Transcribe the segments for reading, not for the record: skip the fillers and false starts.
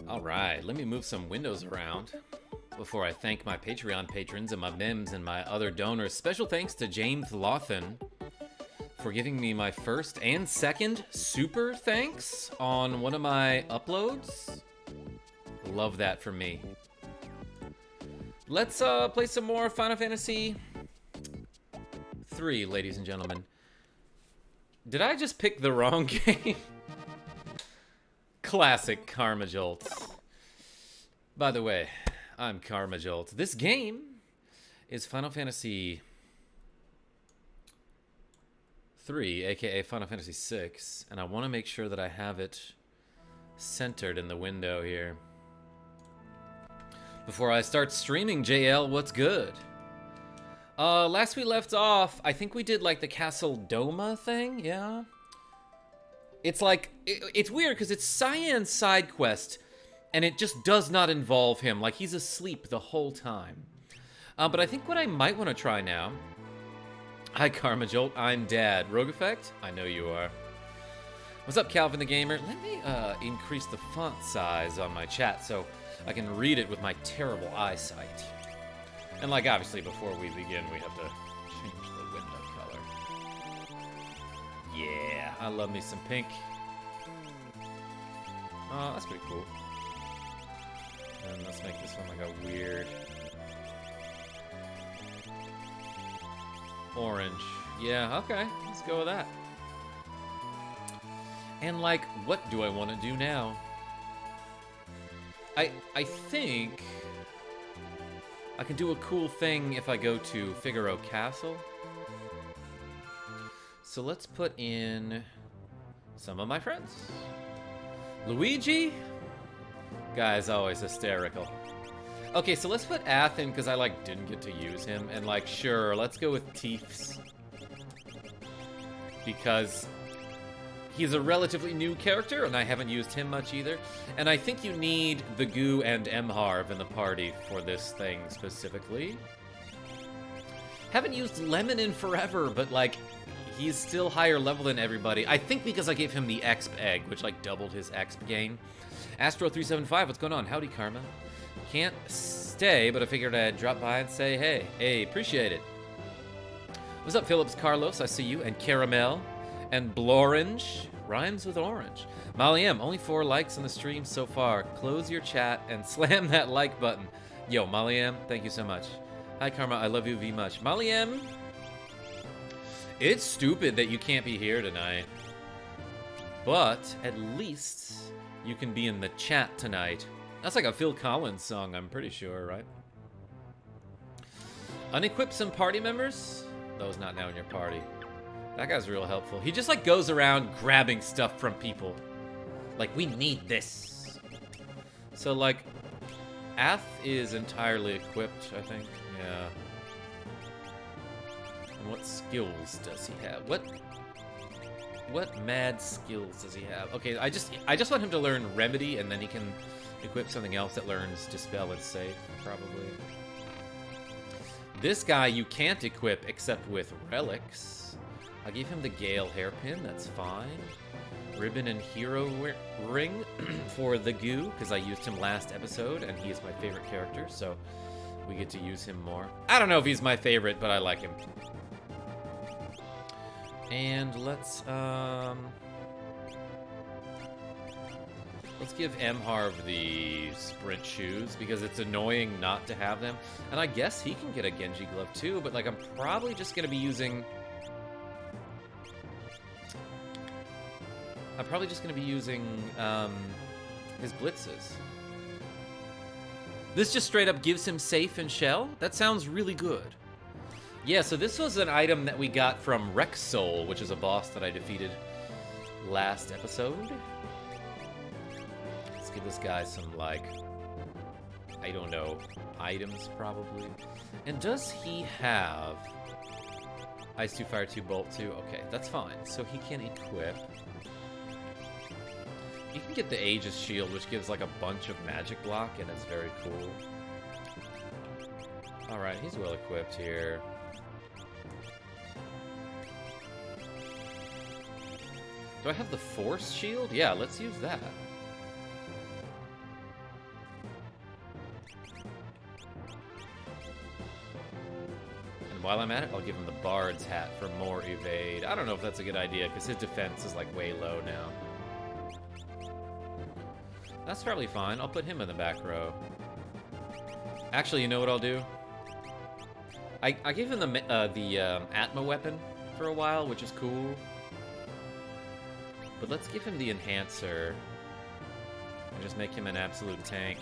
All right, let me move some windows around before I thank my Patreon patrons and my Mims and my other donors. Special thanks to James Lawson for giving me my first and second super thanks on one of my uploads. Love that for me. Let's play some more Final Fantasy 3, ladies and gentlemen. Did I just pick the wrong game? Classic Karma Jolt. By the way, I'm Karma Jolt. This game is Final Fantasy 3, aka Final Fantasy 6, and I want to make sure that I have it centered in the window here. Before I start streaming, JL, what's good? Last we left off, I think we did like the Castle Doma thing, yeah? It's like, it's weird because it's Cyan's side quest, and it just does not involve him. Like, he's asleep the whole time. But I think what I might want to try now... Hi, Karma Jolt. I'm Dad. Rogue Effect? I know you are. What's up, Calvin the Gamer? Let me increase the font size on my chat so I can read it with my terrible eyesight. And, like, obviously, before we begin, we have to change the window color. Yeah, I love me some pink. Oh, that's pretty cool. And let's make this one like a weird orange. Yeah, okay. Let's go with that. And, like, what do I want to do now? I think I can do a cool thing if I go to Figaro Castle. So let's put in some of my friends. Luigi? Guy's always hysterical. Okay, so let's put Ath in because I, like, didn't get to use him. And, like, sure, let's go with Teefs. Because he's a relatively new character, and I haven't used him much either. And I think you need the Goo and Emharv in the party for this thing specifically. Haven't used Lemon in forever, but, like, he's still higher level than everybody. I think because I gave him the Exp Egg, which, like, doubled his Exp gain. Astro375, what's going on? Howdy, Karma. Can't stay, but I figured I'd drop by and say hey. Hey, appreciate it. What's up, Phillips Carlos? I see you. And Caramel. And Blorange. Rhymes with orange. Molly M, only 4 likes on the stream so far. Close your chat and slam that like button. Yo, Molly M, thank you so much. Hi, Karma. I love you V much. Molly M, it's stupid that you can't be here tonight. But at least you can be in the chat tonight. That's like a Phil Collins song, I'm pretty sure, right? Unequip some party members? Those not now in your party. That guy's real helpful. He just, like, goes around grabbing stuff from people. Like, we need this. So, like, Ath is entirely equipped, I think. Yeah. And what skills does he have? What mad skills does he have? Okay, I just want him to learn Remedy, and then he can equip something else that learns Dispel and Save, probably. This guy you can't equip except with relics. I gave him the Gale hairpin, that's fine. Ribbon and Hero Ring for the Goo, because I used him last episode, and he is my favorite character, so we get to use him more. I don't know if he's my favorite, but I like him. And let's give Emharv the sprint shoes, because it's annoying not to have them. And I guess he can get a Genji glove too, but, like, I'm probably just going to be using... his blitzes. This just straight up gives him safe and shell? That sounds really good. Yeah, so this was an item that we got from Rexol, which is a boss that I defeated last episode. Let's give this guy some, like, I don't know, items probably. And does he have Ice 2, Fire 2, Bolt 2? Okay, that's fine. So he can equip. You can get the Aegis Shield, which gives, like, a bunch of magic block, and it's very cool. Alright, he's well equipped here. Do I have the Force Shield? Yeah, let's use that. while I'm at it, I'll give him the Bard's hat for more evade. I don't know if that's a good idea, because his defense is, like, way low now. That's probably fine. I'll put him in the back row. Actually, you know what I'll do? I gave him the Atma weapon for a while, which is cool. But let's give him the Enhancer. And just make him an absolute tank.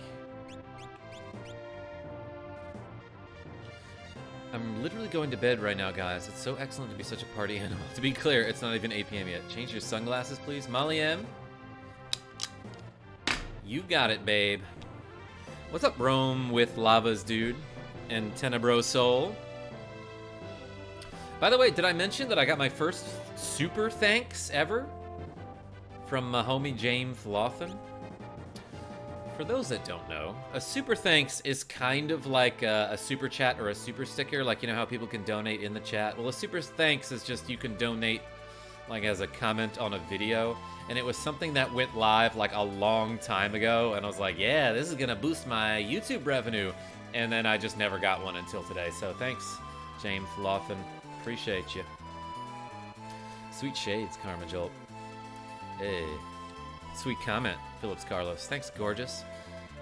I'm literally going to bed right now, guys. It's so excellent to be such a party animal. To be clear, it's not even 8 p.m. yet. Change your sunglasses, please. Molly M. You got it, babe. What's up, Rome with Lava's dude? And Tenebro Soul. By the way, did I mention that I got my first super thanks ever? From my homie James Lawson? For those that don't know, a super thanks is kind of like a super chat or a super sticker, like, you know how people can donate in the chat? Well, a super thanks is just you can donate like as a comment on a video, and it was something that went live like a long time ago, and I was like, yeah, this is gonna boost my YouTube revenue, and then I just never got one until today. So thanks, James Lawson, appreciate you. Sweet shades, Karma Jolt. Hey. Sweet comment, Phillips Carlos. Thanks, gorgeous.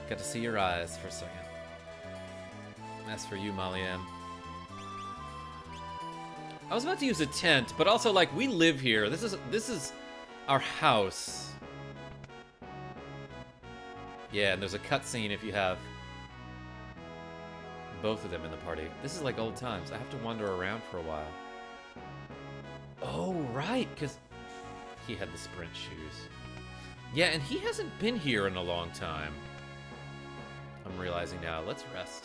Got to see your eyes for a second. That's for you, Molly M. I was about to use a tent, but also, like, we live here. This is our house. Yeah, and there's a cutscene if you have both of them in the party. This is like old times. I have to wander around for a while. Oh, right, because he had the sprint shoes. Yeah, and he hasn't been here in a long time. I'm realizing now. Let's rest.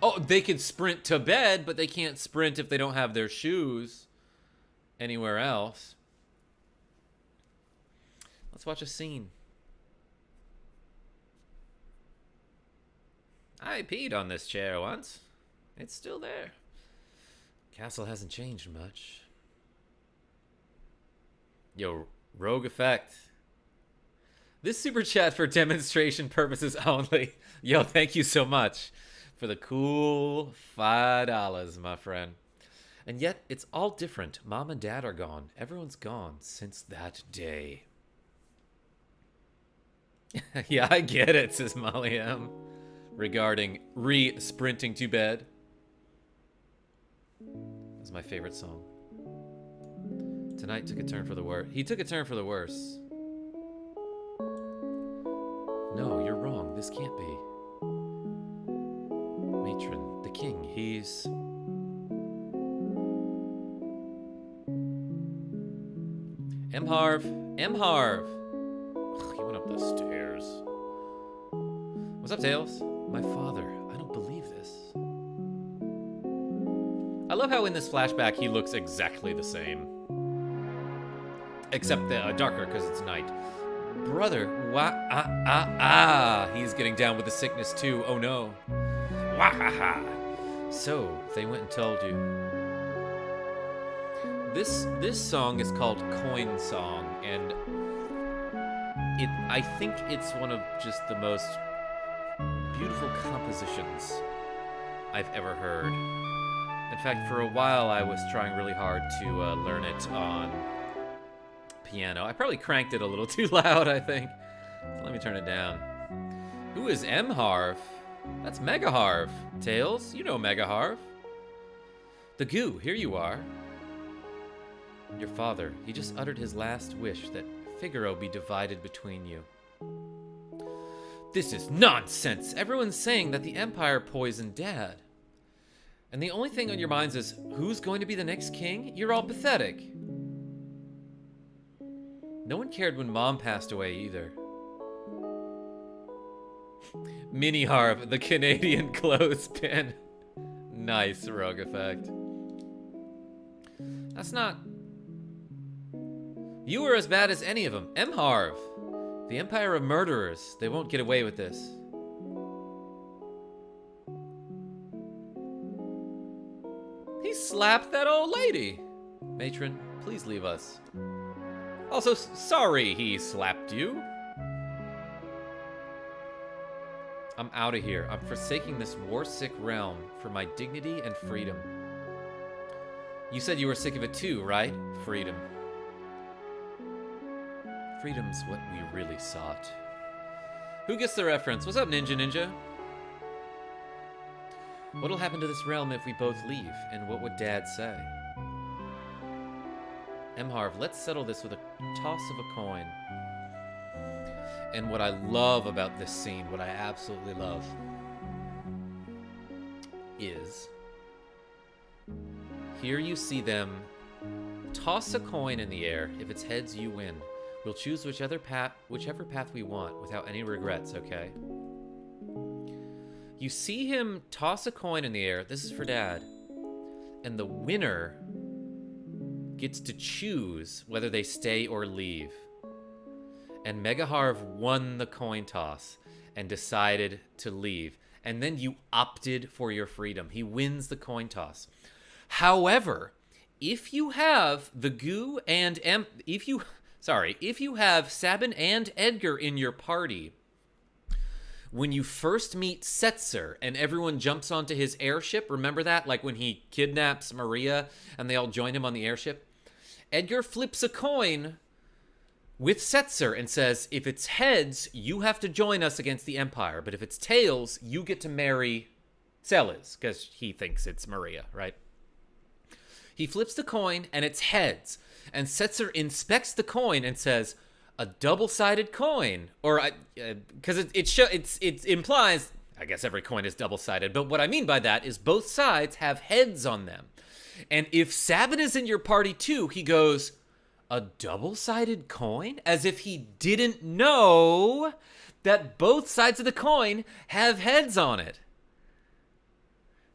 Oh, they can sprint to bed, but they can't sprint if they don't have their shoes anywhere else. Let's watch a scene. I peed on this chair once. It's still there. Castle hasn't changed much. Yo, Rogue Effect. This super chat for demonstration purposes only. Yo, thank you so much for the cool $5, my friend. And yet, it's all different. Mom and Dad are gone. Everyone's gone since that day. Yeah, I get it, says Molly M. Regarding re-sprinting to bed. That's my favorite song. Tonight took a turn for the worse. He took a turn for the worse. No, you're wrong. This can't be. Matron, the king, he's... M-Harv! M-Harv! Ugh, he went up the stairs. What's up, Tails? My father. I don't believe this. I love how in this flashback he looks exactly the same. Except darker, because it's night. Brother, he's getting down with the sickness too. Oh no. Wahaha. So they went and told you. This song is called Coin Song, and I think it's one of just the most beautiful compositions I've ever heard. In fact, for a while I was trying really hard to learn it on piano. I probably cranked it a little too loud, I think. So let me turn it down. Who is M-Harv? That's Mega-Harv. Tails, you know Mega-Harv. The Goo, here you are. Your father, he just uttered his last wish that Figaro be divided between you. This is nonsense! Everyone's saying that the Empire poisoned Dad. And the only thing on your minds is, who's going to be the next king? You're all pathetic. No one cared when Mom passed away either. Mini-Harv, the Canadian clothespin. Nice, Rogue Effect. That's not... You were as bad as any of them. M-Harv. The Empire of Murderers. They won't get away with this. He slapped that old lady. Matron, please leave us. Also, sorry he slapped you. I'm out of here. I'm forsaking this war-sick realm for my dignity and freedom. You said you were sick of it too, right? Freedom. Freedom's what we really sought. Who gets the reference? What's up, Ninja? What'll happen to this realm if we both leave? And what would Dad say? Harv, let's settle this with a toss of a coin. And what I love about this scene, what I absolutely love, is here you see them toss a coin in the air. If it's heads, you win. We'll choose whichever path we want without any regrets, okay? You see him toss a coin in the air. This is for Dad. And the winner gets to choose whether they stay or leave. And Mega Harv won the coin toss and decided to leave. And then you opted for your freedom. He wins the coin toss. However, if you have the Goo and if you have Sabin and Edgar in your party, when you first meet Setzer and everyone jumps onto his airship, remember that? Like when he kidnaps Maria and they all join him on the airship? Edgar flips a coin with Setzer and says, if it's heads, you have to join us against the Empire. But if it's tails, you get to marry Celes, because he thinks it's Maria, right? He flips the coin and it's heads. And Setzer inspects the coin and says, a double-sided coin. Or, because it implies, I guess every coin is double-sided, but what I mean by that is both sides have heads on them. And if Sabin is in your party too, he goes, a double-sided coin? As if he didn't know that both sides of the coin have heads on it.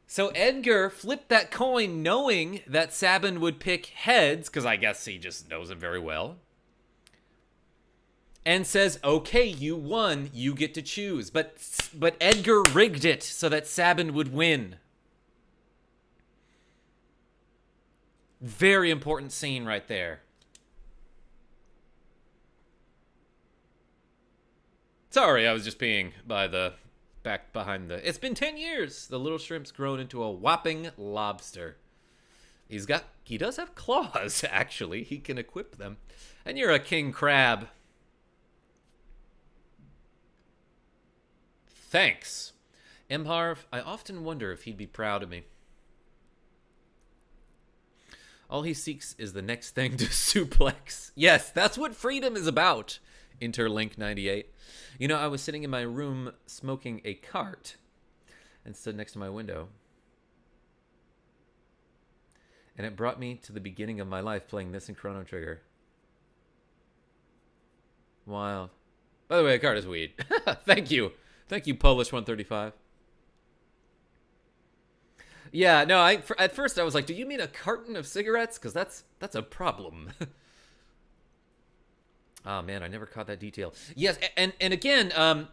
So Edgar flipped that coin knowing that Sabin would pick heads, because I guess he just knows him very well, and says, okay, you won, you get to choose. But Edgar rigged it so that Sabin would win. Very important scene right there. Sorry, I was just being back behind the... It's been 10 years. The little shrimp's grown into a whopping lobster. He does have claws, actually. He can equip them. And you're a king crab. Thanks. Harv, I often wonder if he'd be proud of me. All he seeks is the next thing to suplex. Yes, that's what freedom is about. Interlink98. You know, I was sitting in my room smoking a cart and stood next to my window. And it brought me to the beginning of my life playing this in Chrono Trigger. Wild. By the way, a cart is weed. Thank you. Thank you, Polish135. Yeah, no, at first I was like, do you mean a carton of cigarettes? Because that's a problem. Oh, man, I never caught that detail. Yes, and again,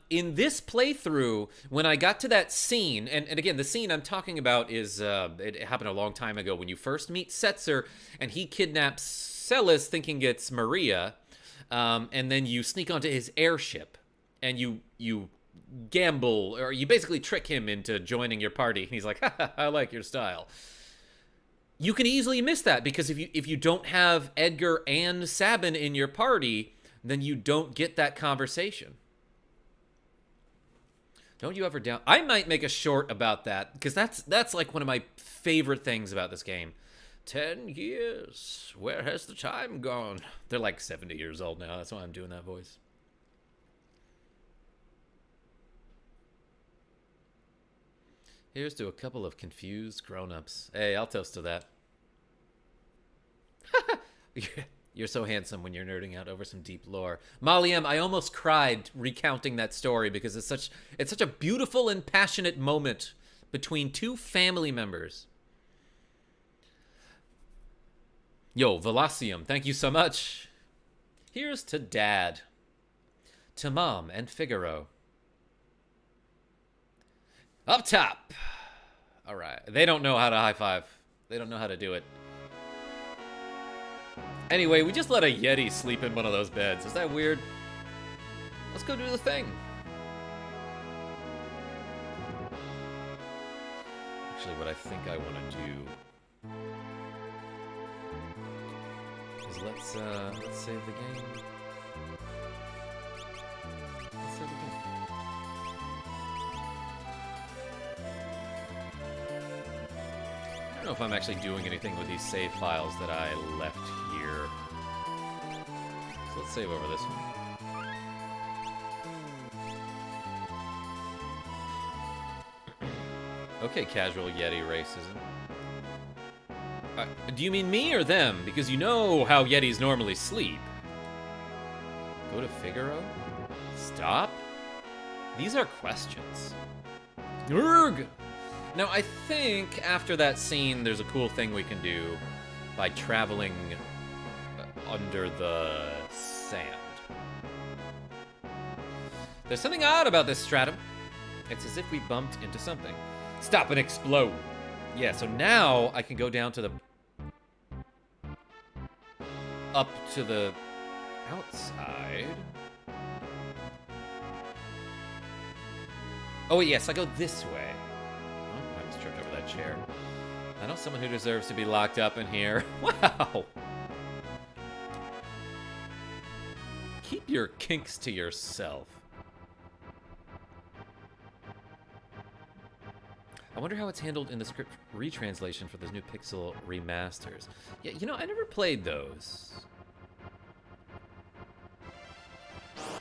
in this playthrough, when I got to that scene, and again, the scene I'm talking about is, it happened a long time ago, when you first meet Setzer, and he kidnaps Celes thinking it's Maria, and then you sneak onto his airship, and you gamble, or you basically trick him into joining your party, and he's like, ha, I like your style. You can easily miss that, because if you don't have Edgar and Sabin in your party, then you don't get that conversation. Don't you ever doubt? I might make a short about that, because that's like one of my favorite things about this game. 10 years. Where has the time gone? They're like 70 years old now. That's why I'm doing that voice. Here's to a couple of confused grown-ups. Hey, I'll toast to that. You're so handsome when you're nerding out over some deep lore. Molly M, I almost cried recounting that story because it's such a beautiful and passionate moment between two family members. Yo, Velocium, thank you so much. Here's to Dad, to Mom and Figaro. Up top. All right. They don't know how to high five. They don't know how to do it. Anyway, we just let a Yeti sleep in one of those beds. Is that weird? Let's go do the thing. Actually, what I think I want to do let's save the game. Let's save the game. I don't know if I'm actually doing anything with these save files that I left here. So let's save over this one. Okay, casual Yeti racism. Do you mean me or them? Because you know how Yetis normally sleep. Go to Figaro? Stop? These are questions. Urgh! Now, I think after that scene, there's a cool thing we can do by traveling under the sand. There's something odd about this stratum. It's as if we bumped into something. Stop and explode. Yeah, so now I can go down to the... up to the outside. Oh, yes, I go this way. Oh, I almost tripped over that chair. I know someone who deserves to be locked up in here. Wow! Keep your kinks to yourself. I wonder how it's handled in the script retranslation for those new Pixel remasters. Yeah, you know, I never played those.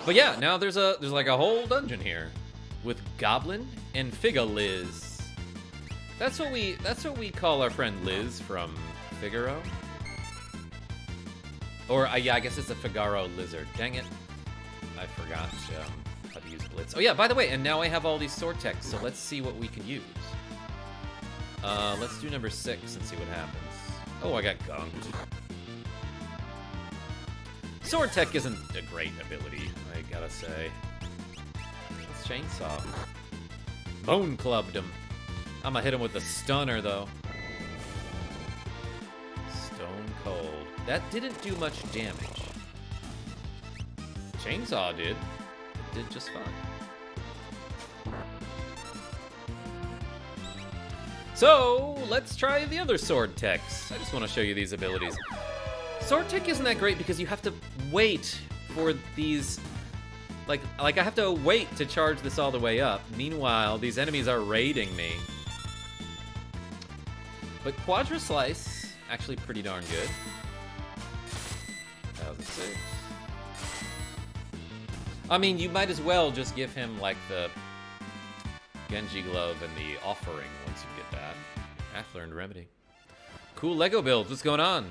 But yeah, now there's like a whole dungeon here with Goblin and Figa Liz. That's what we call our friend Liz from Figaro. Or yeah, I guess it's a Figaro lizard. Dang it, I forgot how to use Blitz. Oh yeah, by the way, and now I have all these sword techs, so let's see what we can use. Let's do number 6 and see what happens. Oh, I got gunked. Sword Tech isn't a great ability, I gotta say. Let's chainsaw. Bone clubbed him. I'm gonna hit him with the stunner, though. Stone cold. That didn't do much damage. Chainsaw did. It did just fine. So, let's try the other sword techs. I just want to show you these abilities. Sword tech isn't that great because you have to wait for these... Like I have to wait to charge this all the way up. Meanwhile, these enemies are raiding me. But Quadra Slice, actually pretty darn good. 1006. I mean, you might as well just give him, like, the Genji Glove and the Offering once you get that. I've learned Remedy. Cool Lego builds. What's going on?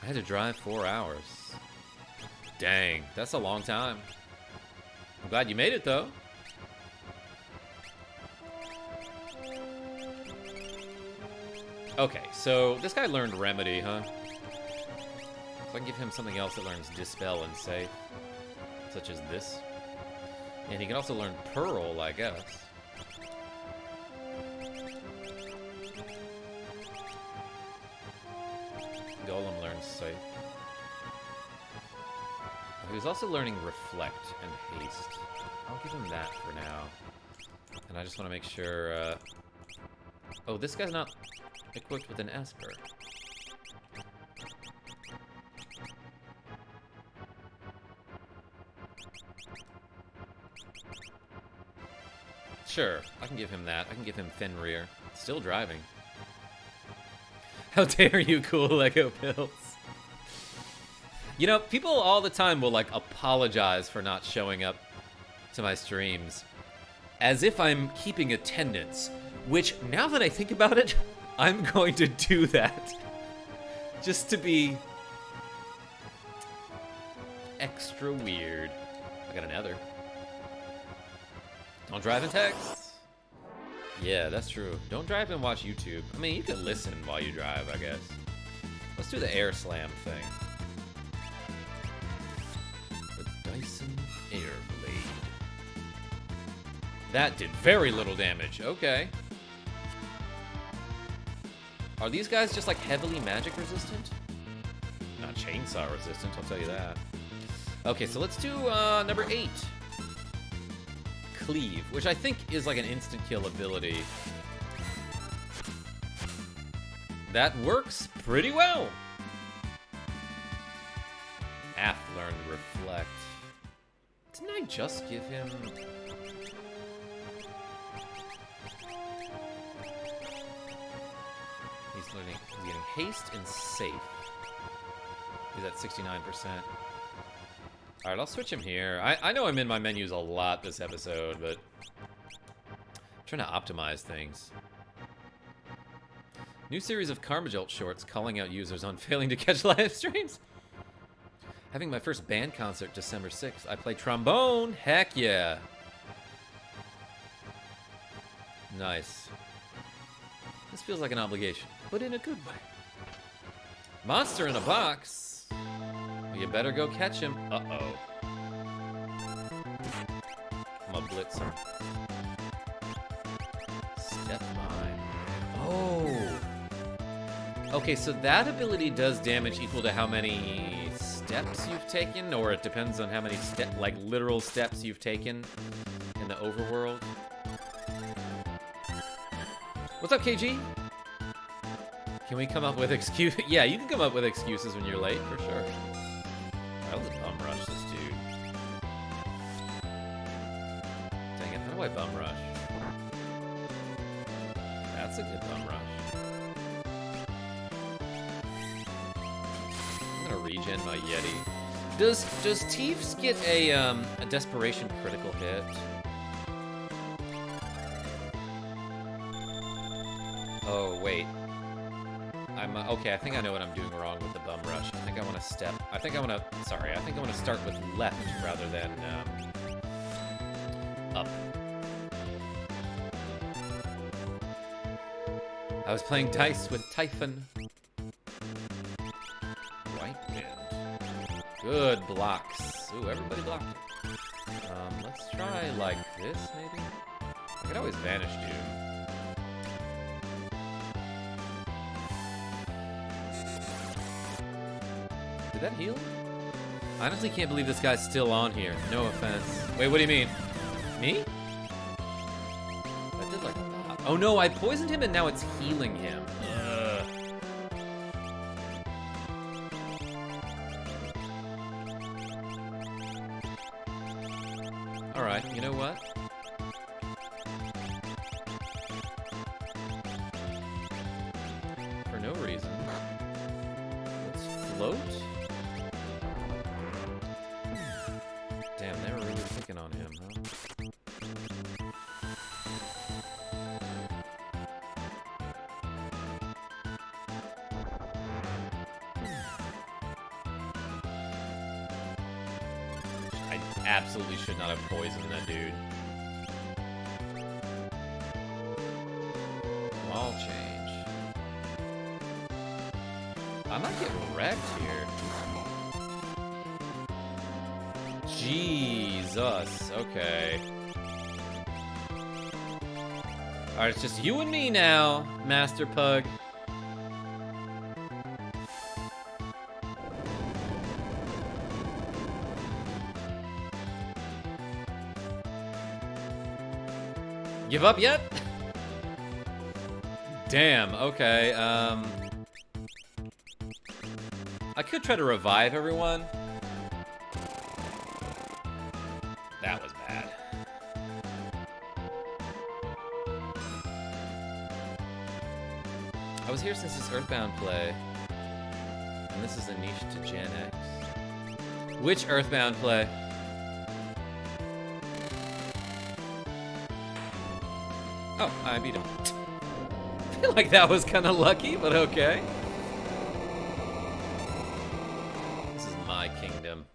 I had to drive 4 hours. Dang, that's a long time. I'm glad you made it, though. Okay, so this guy learned Remedy, huh? So I can give him something else that learns Dispel and Safe, such as this. And he can also learn Pearl, I guess. Golem learns Safe. He was also learning Reflect and Haste. I'll give him that for now. And I just want to make sure... Oh, this guy's not equipped with an Esper. Sure, I can give him that. I can give him Fenrir. Still driving. How dare you, cool Lego builds. You know, people all the time will, like, apologize for not showing up to my streams as if I'm keeping attendance, which, now that I think about it, I'm going to do that. Just to be extra weird. I got another. Don't drive and text. Yeah, that's true. Don't drive and watch YouTube. I mean, you can listen while you drive, I guess. Let's do the air slam thing. The Dyson Airblade. That did very little damage. Okay. Are these guys just like heavily magic resistant? Not chainsaw resistant, I'll tell you that. Okay, so let's do number 8. Cleave, which I think is like an instant kill ability that works pretty well. Half learned reflect. Didn't I just give him... He's getting haste and safe. He's at 69%. Alright, I'll switch him here. I know I'm in my menus a lot this episode, but I'm trying to optimize things. New series of Karma Jolt shorts calling out users on failing to catch live streams. Having my first band concert December 6th. I play trombone. Heck yeah. Nice. This feels like an obligation, but in a good way. Monster in a box. Well, you better go catch him. Uh-oh. I'm gonna blitz him. Step mine. Oh. Okay, so that ability does damage equal to how many steps you've taken, or it depends on how many literal steps you've taken in the overworld. What's up, KG? Can we come up with excuses? Yeah, you can come up with excuses when you're late, for sure. Alright, let's bum rush this dude. Dang it, how do I bum rush? That's a good bum rush. I'm gonna regen my Yeti. Does Teefs get a desperation critical hit? Oh, wait. Okay, I think I know what I'm doing wrong with the bum rush. I think I want to step... I think I want to start with left rather than, up. I was playing dice with Typhon. Right wind. Good blocks. Ooh, everybody blocked it. Let's try like this, maybe? I could always vanish dude. Did that heal? I honestly can't believe this guy's still on here. No offense. Wait, what do you mean? Me? That did like a lot. Oh no, I poisoned him and now it's healing him. Ugh. Alright, you know what? For no reason. Let's float. Damn, they were really picking on him, huh? I absolutely should not have poisoned that dude. Wall change. I might get wrecked here. Jesus, okay. Alright, it's just you and me now, Master Pug. Give up yet? Damn, okay, I could try to revive everyone. That was bad. I was here since this Earthbound play. And this is a niche to Gen X. Which Earthbound play? Oh, I beat him. I feel like that was kind of lucky, but okay. This is my kingdom.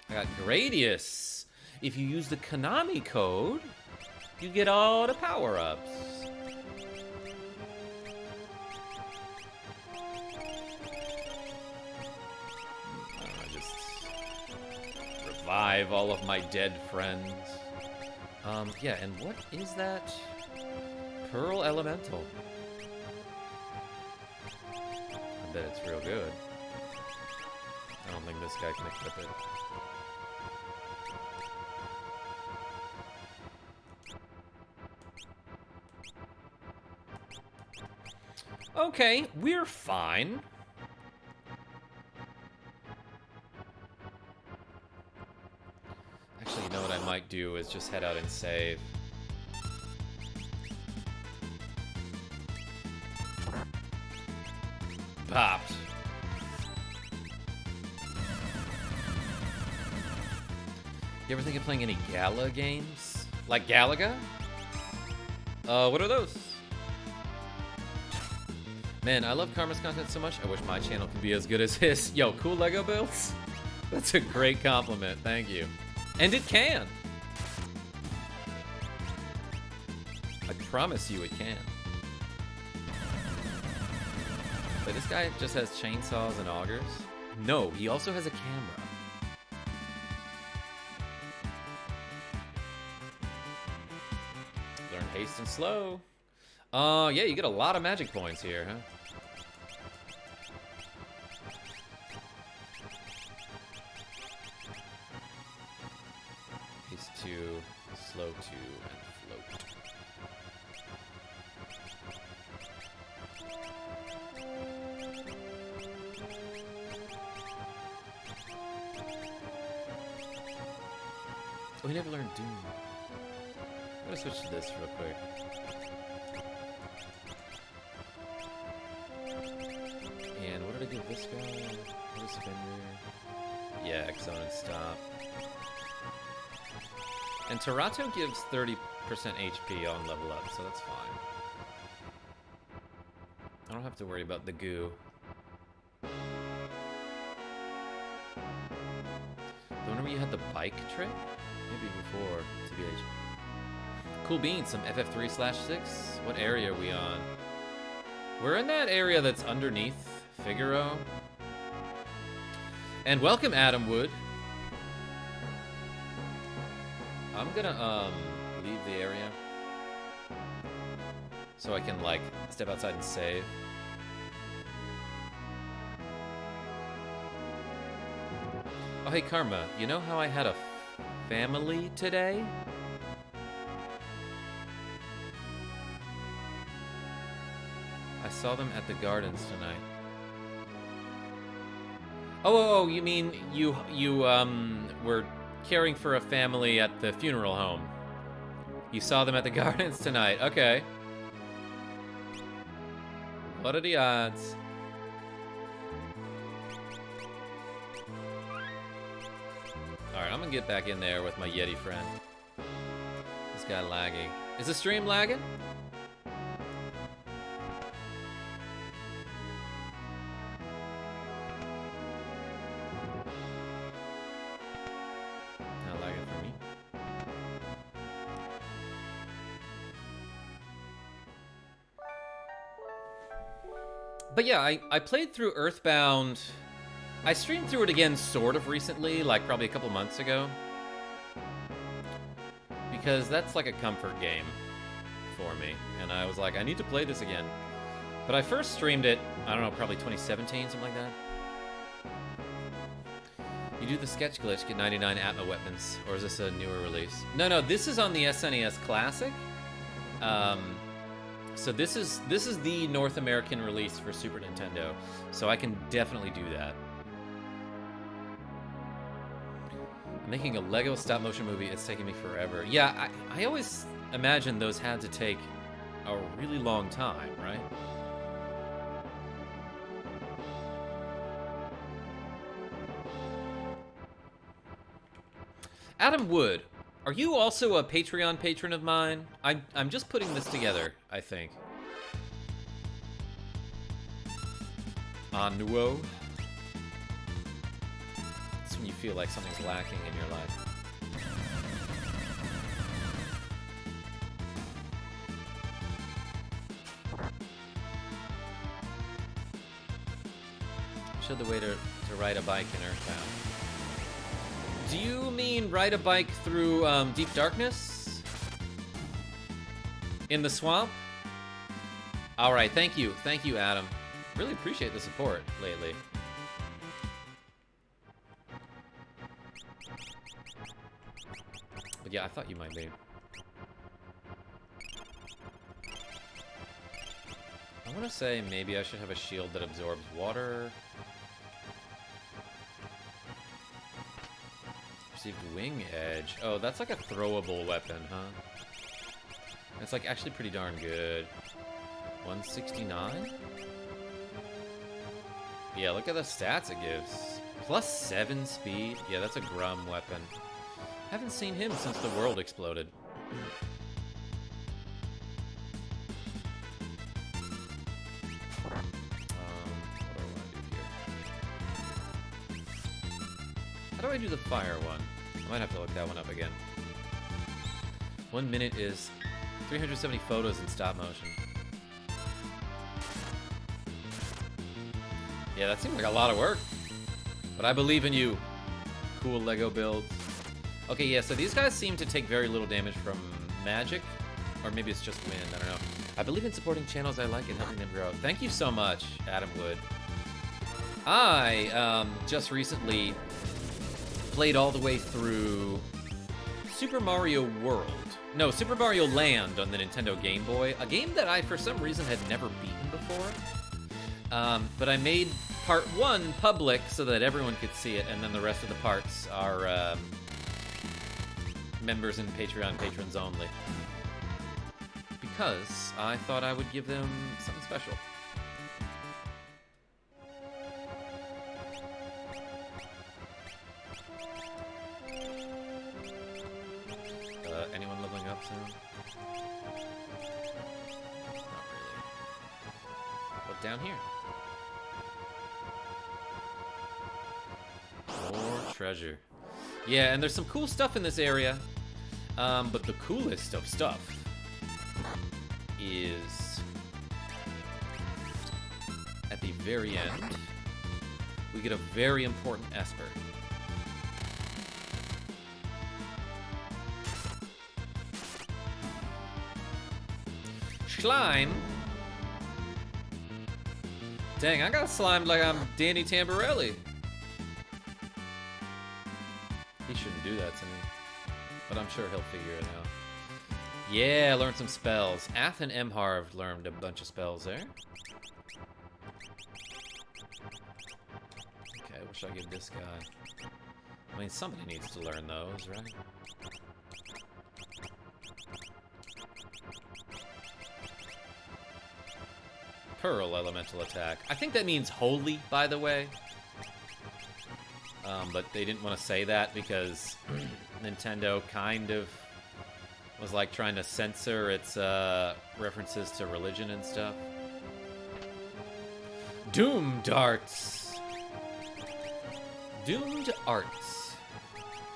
I got Gradius. If you use the Konami code, you get all the power-ups. I just revive all of my dead friends. Yeah, and what is that? Pearl Elemental. I bet it's real good. I don't think this guy can equip it. Okay, we're fine. Actually, you know what I might do is just head out and save. Popped. You ever think of playing any Gala games? Like Galaga? What are those? Man, I love Karma's content so much, I wish my channel could be as good as his. Yo, cool Lego builds? That's a great compliment, thank you. And it can! I promise you it can. But this guy just has chainsaws and augers? No, he also has a camera. Learn haste and slow. Yeah, you get a lot of magic points here, huh? Haste 2, slow 2, and float. Oh, we never learned Doom. I'm gonna switch to this real quick. And what did I give this guy? What is Fender? Yeah, Exone and Stop. And Tarato gives 30% HP on level up, so that's fine. I don't have to worry about the goo. Whenever you had the bike trick? Maybe before, TBH. Cool beans, some FF3/6? What area are we on? We're in that area that's underneath Figaro. And welcome, Adam Wood. I'm gonna, leave the area. So I can, like, step outside and save. Oh, hey, Karma, you know how I had a family today? I saw them at the gardens tonight. Oh, you mean you were caring for a family at the funeral home. You saw them at the gardens tonight. Okay. What are the odds? Alright, I'm gonna get back in there with my Yeti friend. This guy lagging. Is the stream lagging? Not lagging for me. But yeah, I played through Earthbound. I streamed through it again sort of recently, like probably a couple months ago. Because that's like a comfort game for me. And I was like, I need to play this again. But I first streamed it, I don't know, probably 2017, something like that. You do the sketch glitch, get 99 Atma weapons. Or is this a newer release? No, this is on the SNES Classic. So this is the North American release for Super Nintendo. So I can definitely do that. I'm making a Lego stop-motion movie. It's taking me forever. Yeah, I always imagined those had to take a really long time, right? Adam Wood, are you also a Patreon patron of mine? I'm just putting this together, I think. Annuo. It's when you feel like something's lacking in your life. Showed the way to ride a bike in Earthbound. Do you mean ride a bike through Deep Darkness? In the swamp? Alright, thank you, Adam. Really appreciate the support lately. But yeah, I thought you might be. Oh, I want to say maybe I should have a shield that absorbs water. Received wing edge. Oh, that's like a throwable weapon, huh? It's like actually pretty darn good. 169? Yeah, look at the stats it gives. Plus 7 speed. Yeah, that's a Grum weapon. Haven't seen him since the world exploded. How do I do the fire one? I might have to look that one up again. 1 minute is 370 photos in stop motion. Yeah, that seems like a lot of work. But I believe in you. Cool Lego builds. Okay, yeah, so these guys seem to take very little damage from magic. Or maybe it's just wind, I don't know. I believe in supporting channels I like and helping them grow. Thank you so much, Adam Wood. I just recently played all the way through Super Mario World. No, Super Mario Land on the Nintendo Game Boy. A game that I, for some reason, had never beaten before. But I made part 1 public so that everyone could see it, and then the rest of the parts are members and Patreon patrons only. Because I thought I would give them something special. Anyone leveling up soon? Not really. But down here. More treasure. Yeah, and there's some cool stuff in this area. But the coolest of stuff is at the very end. We get a very important Esper. Slime? Dang, I got slimed like I'm Danny Tamborelli. He shouldn't do that to me. But I'm sure he'll figure it out. Yeah, learned some spells. Ath and Emharv learned a bunch of spells there. Okay, what should I give this guy? I mean, somebody needs to learn those, right? Pearl elemental attack. I think that means holy, by the way. But they didn't want to say that because Nintendo kind of was like trying to censor its references to religion and stuff. Doom darts. Doomed arts.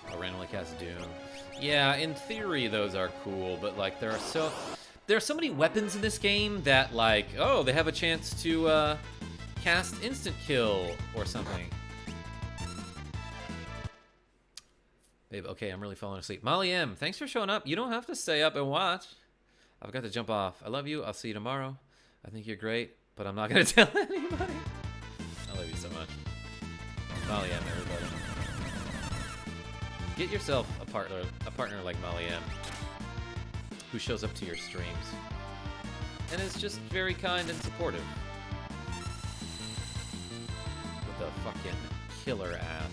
I'll randomly cast Doom. Yeah, in theory those are cool, but like there are so many weapons in this game that like, oh, they have a chance to cast instant kill or something. Babe, okay, I'm really falling asleep. Molly M, thanks for showing up. You don't have to stay up and watch. I've got to jump off. I love you. I'll see you tomorrow. I think you're great, but I'm not going to tell anybody. I love you so much. Molly M, everybody. Get yourself a partner like Molly M, who shows up to your streams and is just very kind and supportive. With a fucking killer ass.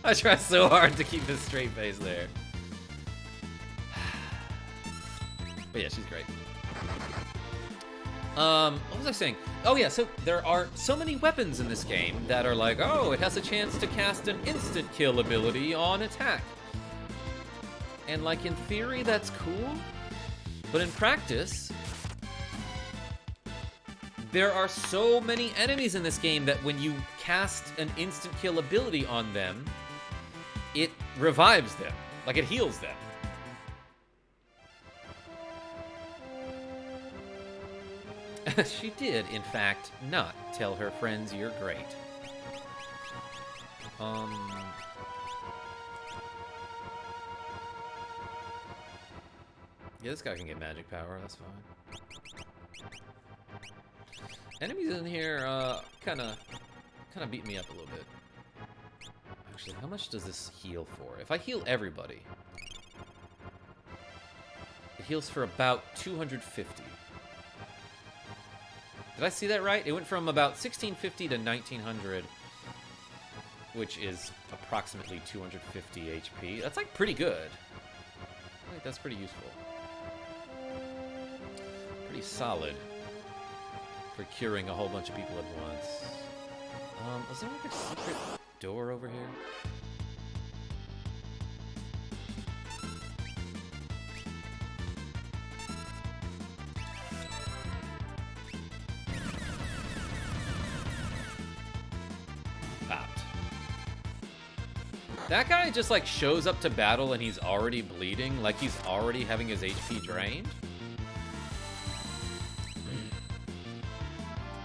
I try so hard to keep this straight face there. But yeah, she's great. What was I saying? Oh yeah, so there are so many weapons in this game that are like, oh, it has a chance to cast an instant kill ability on attack. And like in theory, that's cool. But in practice, there are so many enemies in this game that when you cast an instant kill ability on them, it revives them. Like it heals them. She did, in fact, not tell her friends you're great. Yeah, this guy can get magic power, that's fine. Enemies in here, kinda beat me up a little bit. Actually, how much does this heal for? If I heal everybody, it heals for about 250. Did I see that right? It went from about 1650 to 1900, which is approximately 250 HP. That's like pretty good. I think that's pretty useful. Pretty solid for curing a whole bunch of people at once. Is there like a secret door over here? That guy just, like, shows up to battle and he's already bleeding, like he's already having his HP drained.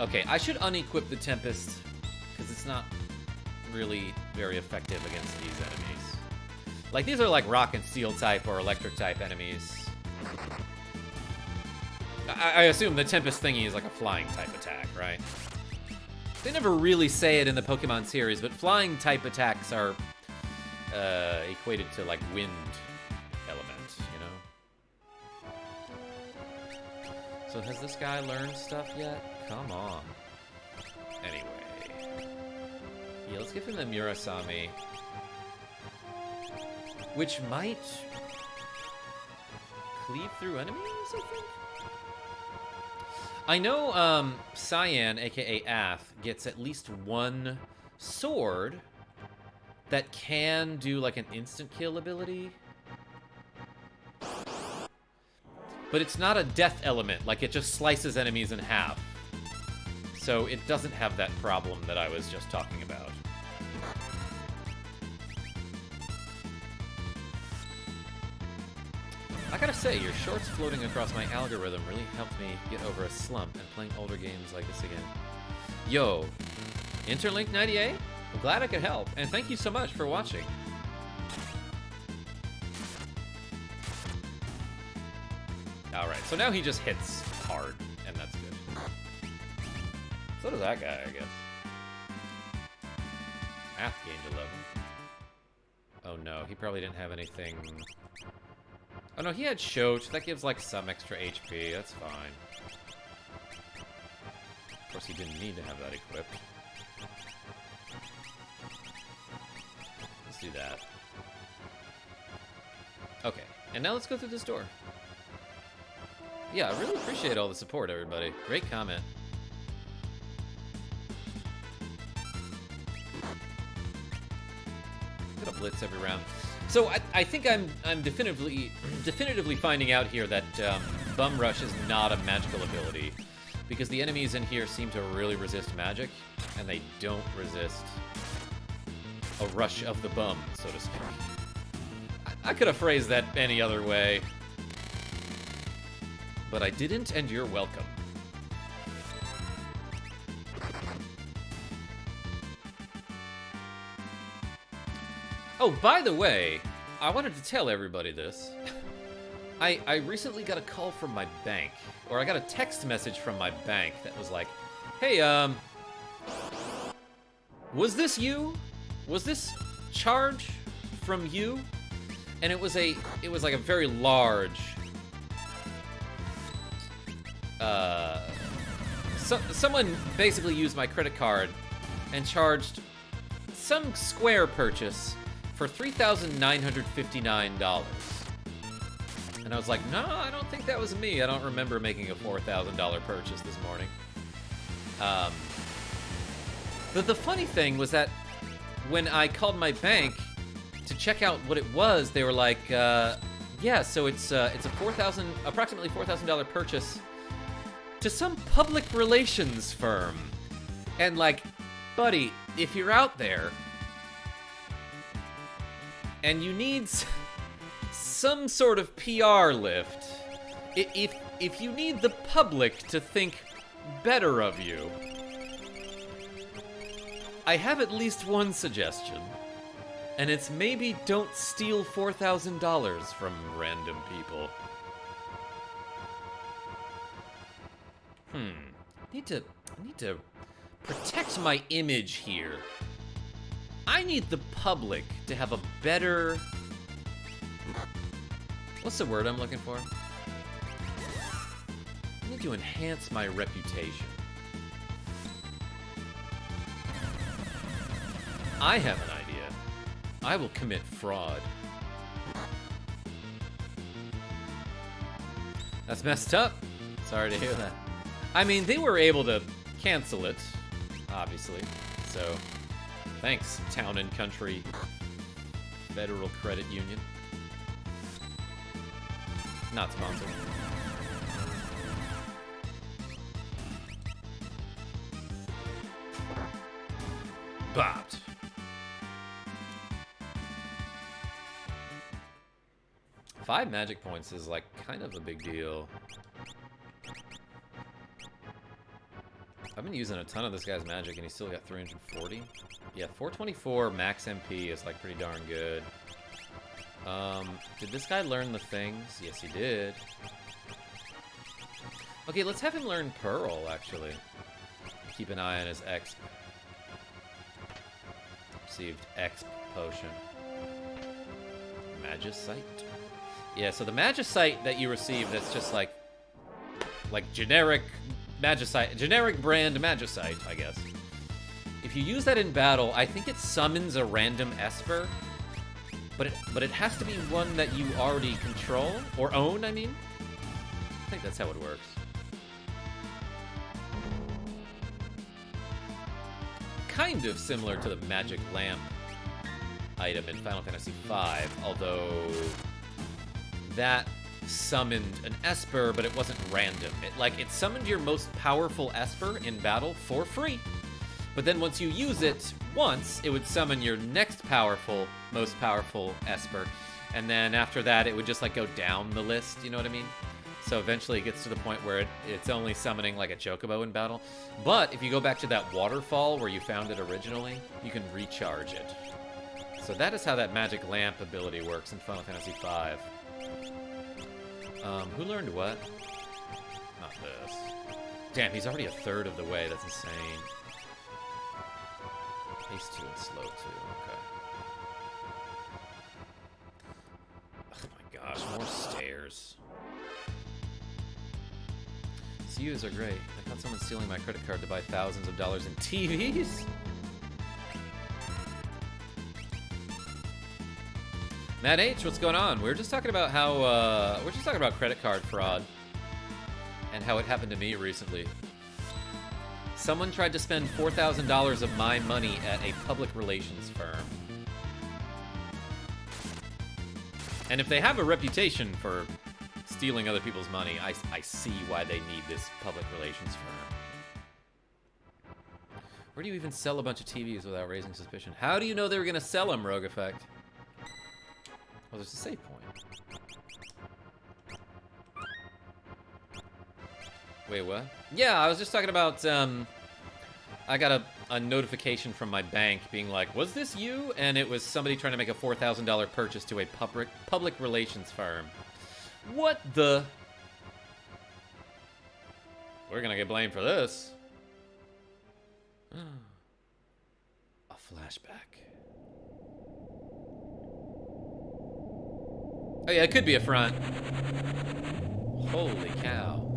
Okay, I should unequip the Tempest, because it's not really very effective against these enemies. Like, these are, like, rock and steel type or electric type enemies. I assume the Tempest thingy is, like, a flying type attack, right? They never really say it in the Pokemon series, but flying type attacks are... equated to, like, wind element, you know? So has this guy learned stuff yet? Come on. Anyway. Yeah, let's give him the Murasame. Which might cleave through enemies, I think? I know, Cyan, aka Ath, gets at least one sword that can do, like, an instant kill ability. But it's not a death element, like, it just slices enemies in half. So it doesn't have that problem that I was just talking about. I gotta say, your shorts floating across my algorithm really helped me get over a slump and playing older games like this again. Yo, Interlink 98? I'm glad I could help, and thank you so much for watching. Alright, so now he just hits hard, and that's good. So does that guy, I guess. Ath gained 11. Oh no, he probably didn't have anything... Oh no, he had Shoach. That gives, like, some extra HP. That's fine. Of course, he didn't need to have that equipped. Let's do that. Okay, and now let's go through this door. Yeah, I really appreciate all the support, everybody. Great comment. Gonna blitz every round. So I think I'm definitively finding out here that Bum Rush is not a magical ability, because the enemies in here seem to really resist magic, and they don't resist a rush of the bum, so to speak. I could have phrased that any other way, but I didn't, and you're welcome. Oh, by the way, I wanted to tell everybody this. I recently got a call from my bank, or I got a text message from my bank that was like, hey, was this you? Was this charge from you? And it was like a very large, someone basically used my credit card and charged some Square purchase for $3,959. And I was like, no, I don't think that was me. I don't remember making a $4,000 purchase this morning. But the funny thing was that when I called my bank to check out what it was, they were like, yeah, so it's a approximately $4,000 purchase to some public relations firm. And like, buddy, if you're out there and you need some sort of PR lift, if you need the public to think better of you, I have at least one suggestion, and it's maybe don't steal $4,000 from random people. I need to protect my image here. I need the public to have a better... What's the word I'm looking for? I need to enhance my reputation. I have an idea. I will commit fraud. That's messed up. Sorry to hear that. I mean, they were able to cancel it, obviously. So, thanks, Town and Country Federal Credit Union. Not sponsored. But 5 magic points is like kind of a big deal. I've been using a ton of this guy's magic and he's still got 340. Yeah, 424 max MP is like pretty darn good. Did this guy learn the things? Yes, he did. Okay, let's have him learn Pearl, actually. Keep an eye on his exp. Received exp potion. Magicite? Yeah, so the Magicite that you receive, that's just like generic Magicite, generic brand Magicite, I guess. If you use that in battle, I think it summons a random Esper, but it has to be one that you already control, or own, I mean. I think that's how it works. Kind of similar to the Magic Lamp item in Final Fantasy V, although that summoned an Esper, but it wasn't random. It summoned your most powerful Esper in battle for free. But then once you use it once, it would summon your next most powerful Esper. And then after that, it would just like go down the list, you know what I mean? So eventually it gets to the point where it's only summoning like a Chocobo in battle. But if you go back to that waterfall where you found it originally, you can recharge it. So that is how that Magic Lamp ability works in Final Fantasy V. Who learned what? Not this. Damn, he's already a third of the way. That's insane. Pace 2 and slow 2. Okay. Oh my gosh, more stairs. CUs are great. I caught someone stealing my credit card to buy thousands of dollars in TVs. Matt H, what's going on? We were just talking about how we're just talking about credit card fraud and how it happened to me recently. Someone tried to spend $4,000 of my money at a public relations firm. And if they have a reputation for stealing other people's money, I see why they need this public relations firm. Where do you even sell a bunch of TVs without raising suspicion? How do you know they were going to sell them, Rogue Effect? Oh, there's a save point. Wait, what? Yeah, I was just talking about, I got a notification from my bank being like, was this you? And it was somebody trying to make a $4,000 purchase to a public relations firm. What the? We're gonna get blamed for this. A flashback. Oh yeah, it could be a front. Holy cow.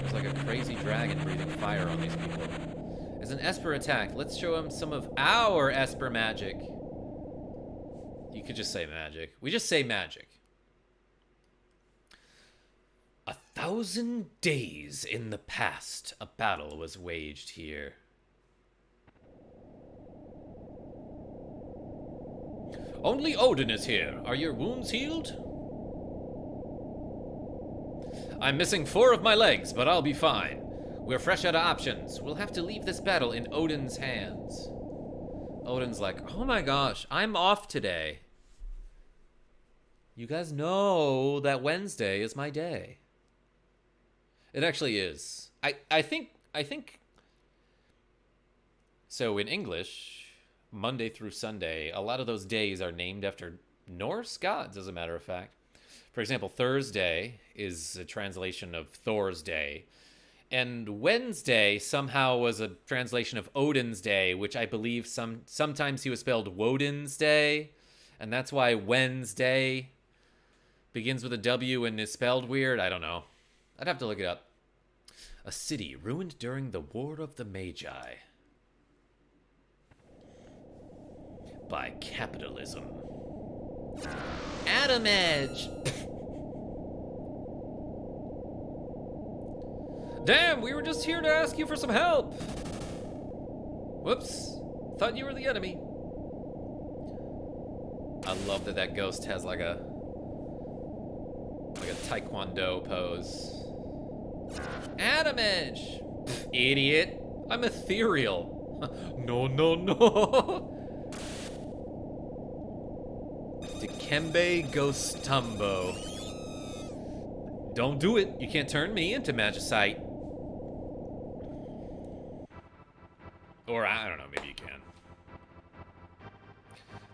It's like a crazy dragon breathing fire on these people. As an Esper attack, let's show him some of our Esper magic. You could just say magic. We just say magic. 1,000 days in the past, a battle was waged here. Only Odin is here. Are your wounds healed? I'm missing 4 of my legs, but I'll be fine. We're fresh out of options. We'll have to leave this battle in Odin's hands. Odin's like, oh my gosh, I'm off today. You guys know that Wednesday is my day. It actually is. I think so in English, Monday through Sunday, a lot of those days are named after Norse gods, as a matter of fact. For example, Thursday is a translation of Thor's day. And Wednesday somehow was a translation of Odin's day, which I believe sometimes he was spelled Woden's day. And that's why Wednesday begins with a W and is spelled weird. I don't know. I'd have to look it up. A city ruined during the War of the Magi. by capitalism. Atom Edge! Damn, we were just here to ask you for some help! Whoops. Thought you were the enemy. I love that that ghost has like a taekwondo pose. Atom Edge! Pff, idiot. I'm ethereal. No, no, no. Dikembe Ghostumbo. Don't do it. You can't turn me into Magicite. Or, I don't know, maybe you can.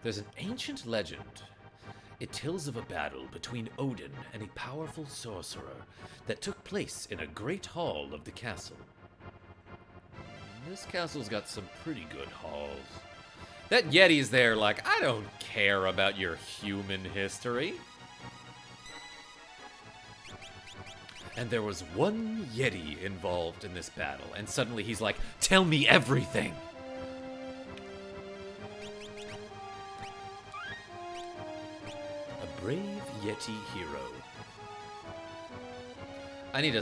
There's an ancient legend. It tells of a battle between Odin and a powerful sorcerer that took place in a great hall of the castle. This castle's got some pretty good halls. That Yeti's there like, I don't care about your human history. And there was one Yeti involved in this battle, and suddenly he's like, tell me everything! A brave Yeti hero. I need to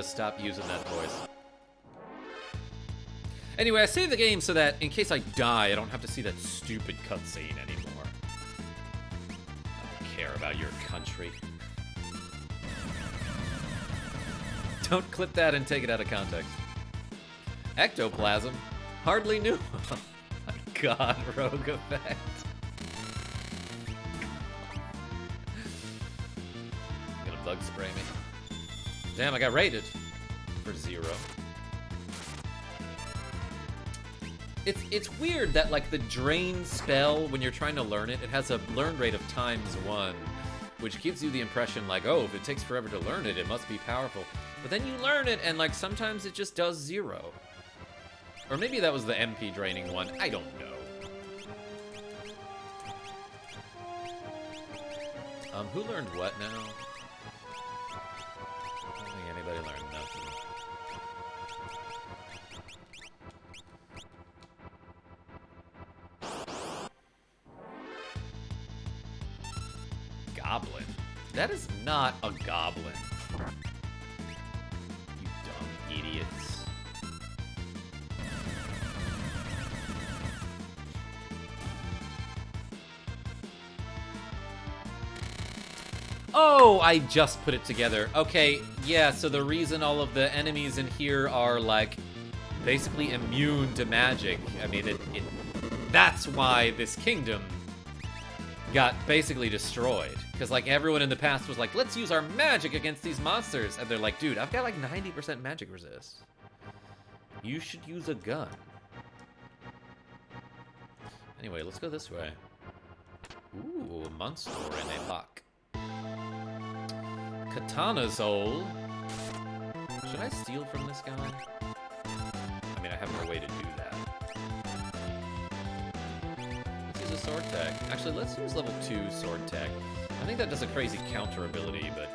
stop using that voice. Anyway, I saved the game so that in case I die, I don't have to see that stupid cutscene anymore. I don't care about your country. Don't clip that and take it out of context. Ectoplasm? Hardly knew. Oh my god, rogue effect. Gonna bug spray me. Damn, I got rated for 0. It's weird that, like, the drain spell, when you're trying to learn it, it has a learn rate of ×1, which gives you the impression, like, oh, if it takes forever to learn it, it must be powerful. But then you learn it, and, like, sometimes it just does 0. Or maybe that was the MP draining one. I don't know. Who learned what now? I don't think anybody learned nothing. Goblin? That is not a goblin. You dumb idiots. Oh, I just put it together. Okay, yeah, so the reason all of the enemies in here are, like, basically immune to magic. I mean, that's why this kingdom got basically destroyed. Because, like, everyone in the past was like, let's use our magic against these monsters. And they're like, dude, I've got, like, 90% magic resist. You should use a gun. Anyway, let's go this way. Ooh, monster in a pack. Katana Soul. Should I steal from this guy? I mean, I have no way to do that. Let's use a sword tech. Actually, let's use level 2 sword tech. I think that does a crazy counter ability, but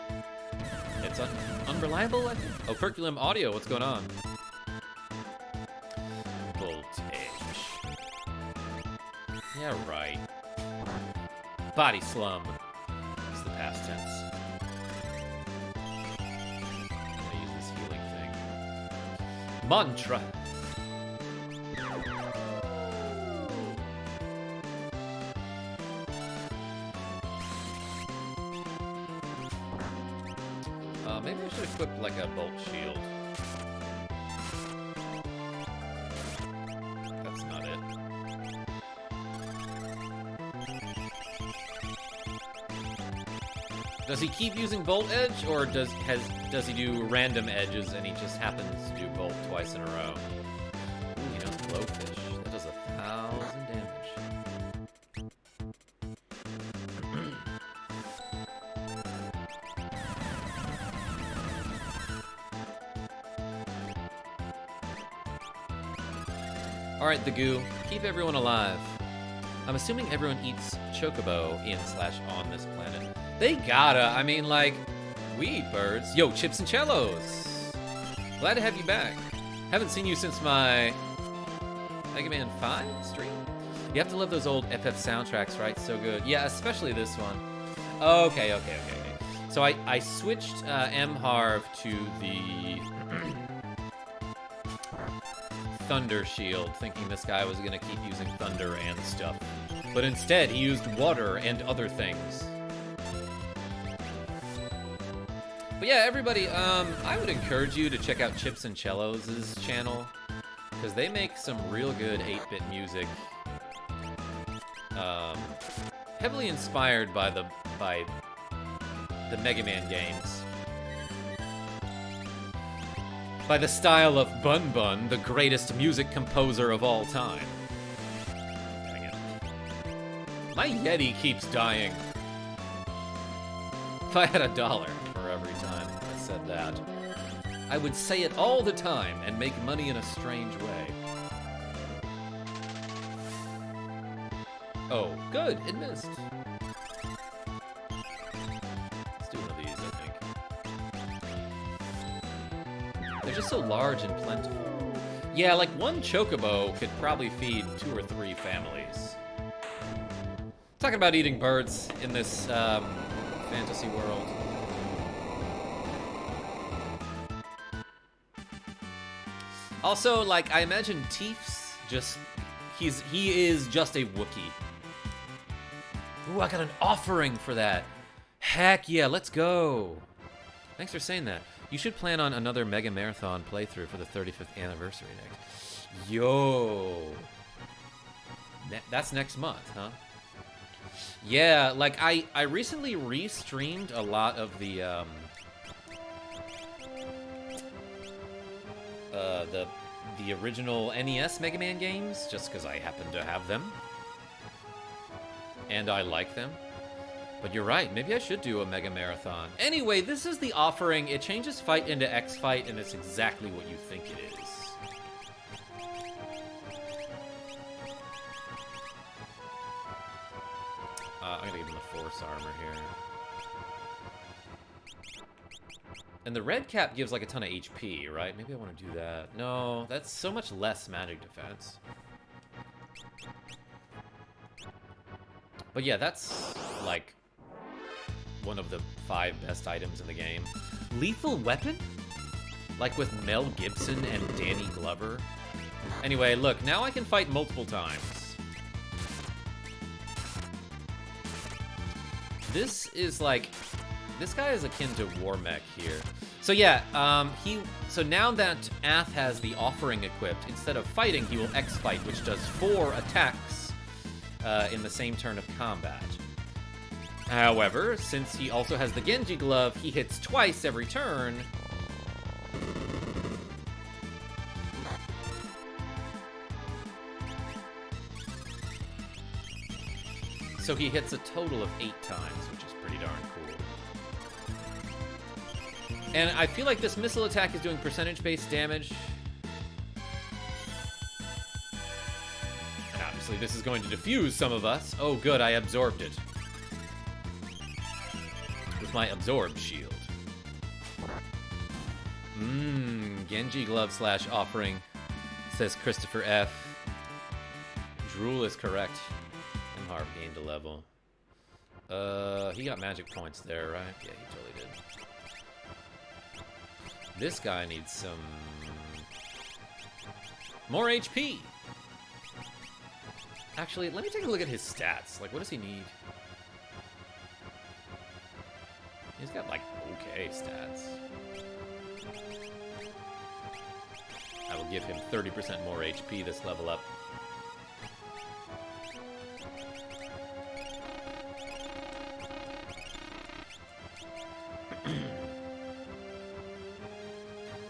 it's unreliable, I think. Oh, Curriculum Audio, what's going on? Voltage. Yeah, right. Body Slum. It's the past tense. Mantra. Maybe I should equip like a bolt shield. That's not it. Does he keep using bolt edge, or does he do random edges and he just happens to do bolt twice in a row? Ooh, you know, blowfish. That does 1,000 damage. Alright, the goo. Keep everyone alive. I'm assuming everyone eats chocobo in/on this planet. They gotta. I mean, like, we eat birds. Yo, Chips and Cellos. Glad to have you back. Haven't seen you since my Mega Man 5 stream. You have to love those old FF soundtracks, right? So good. Yeah, especially this one. Okay. So I switched M-Harv to the Thunder Shield, thinking this guy was going to keep using thunder and stuff. But instead, he used water and other things. But yeah, everybody, I would encourage you to check out Chips and Cellos' channel, because they make some real good 8-bit music. Heavily inspired by the Mega Man games. By the style of Bun Bun, the greatest music composer of all time. Dang it. My Yeti keeps dying. If I had $1 for every time I said that, I would say it all the time and make money in a strange way. Oh, good, it missed. Let's do one of these, I think. They're just so large and plentiful. Yeah, like one chocobo could probably feed 2 or 3 families. Talking about eating birds in this fantasy world. Also, like, I imagine Teef's just... He is just a Wookiee. Ooh, I got an offering for that. Heck yeah, let's go. Thanks for saying that. You should plan on another Mega Marathon playthrough for the 35th anniversary next. Yo. That's next month, huh? Yeah, like, I recently re-streamed a lot of the original NES Mega Man games, just because I happen to have them. And I like them. But you're right, maybe I should do a Mega Marathon. Anyway, this is the offering. It changes fight into X fight, and it's exactly what you think it is. I'm gonna give him the Force armor here. And the red cap gives like a ton of HP, right? Maybe I want to do that. No, that's so much less magic defense. But yeah, that's like one of the 5 best items in the game. Lethal Weapon? Like with Mel Gibson and Danny Glover? Anyway, look, now I can fight multiple times. This is like... This guy is akin to War Mech here. So yeah, so now that Ath has the offering equipped, instead of fighting, he will X-Fight, which does 4 attacks in the same turn of combat. However, since he also has the Genji Glove, he hits twice every turn. So he hits a total of 8 times, which is pretty darn cool. And I feel like this missile attack is doing percentage-based damage. And obviously this is going to defuse some of us. Oh good, I absorbed it. With my absorb shield. Genji glove / offering, says Christopher F. Drool is correct. And Harv gained a level. He got magic points there, right? Yeah, he totally did. This guy needs some more HP. Actually, let me take a look at his stats. Like, what does he need? He's got, like, okay stats. I will give him 30% more HP this level up.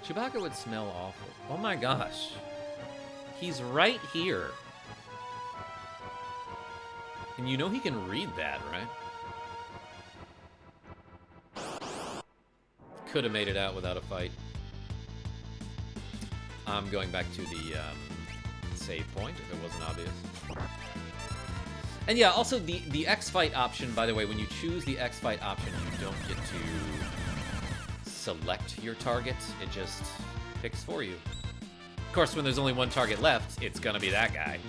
Chewbacca would smell awful. Oh my gosh. He's right here. And you know he can read that, right? Could have made it out without a fight. I'm going back to the save point, if it wasn't obvious. And yeah, also the X-Fight option, by the way, when you choose the X-Fight option, you don't get to select your target. It just picks for you. Of course, when there's only one target left, it's gonna be that guy.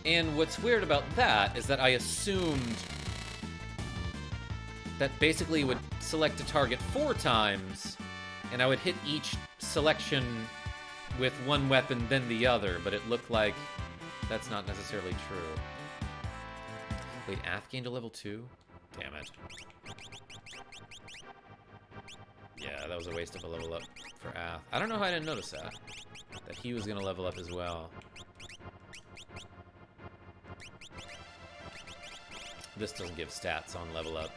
And what's weird about that is that I assumed that basically it would select a target 4 times, and I would hit each selection with one weapon, then the other, but it looked like that's not necessarily true. Wait, Ath gained a level 2? Damn it. Yeah, that was a waste of a level up for Ath. I don't know how I didn't notice that. That he was going to level up as well. This doesn't give stats on level up.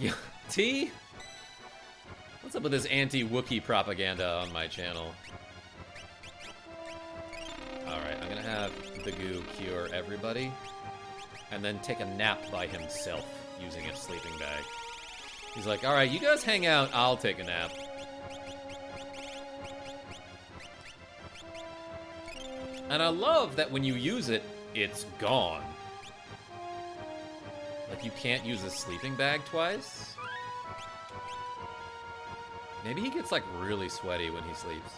Yeah, T? What's up with this anti-Wookiee propaganda on my channel? Alright, I'm gonna have the goo cure everybody, and then take a nap by himself using a sleeping bag. He's like, alright, you guys hang out, I'll take a nap. And I love that when you use it, it's gone. Like, you can't use a sleeping bag twice? Maybe he gets, like, really sweaty when he sleeps.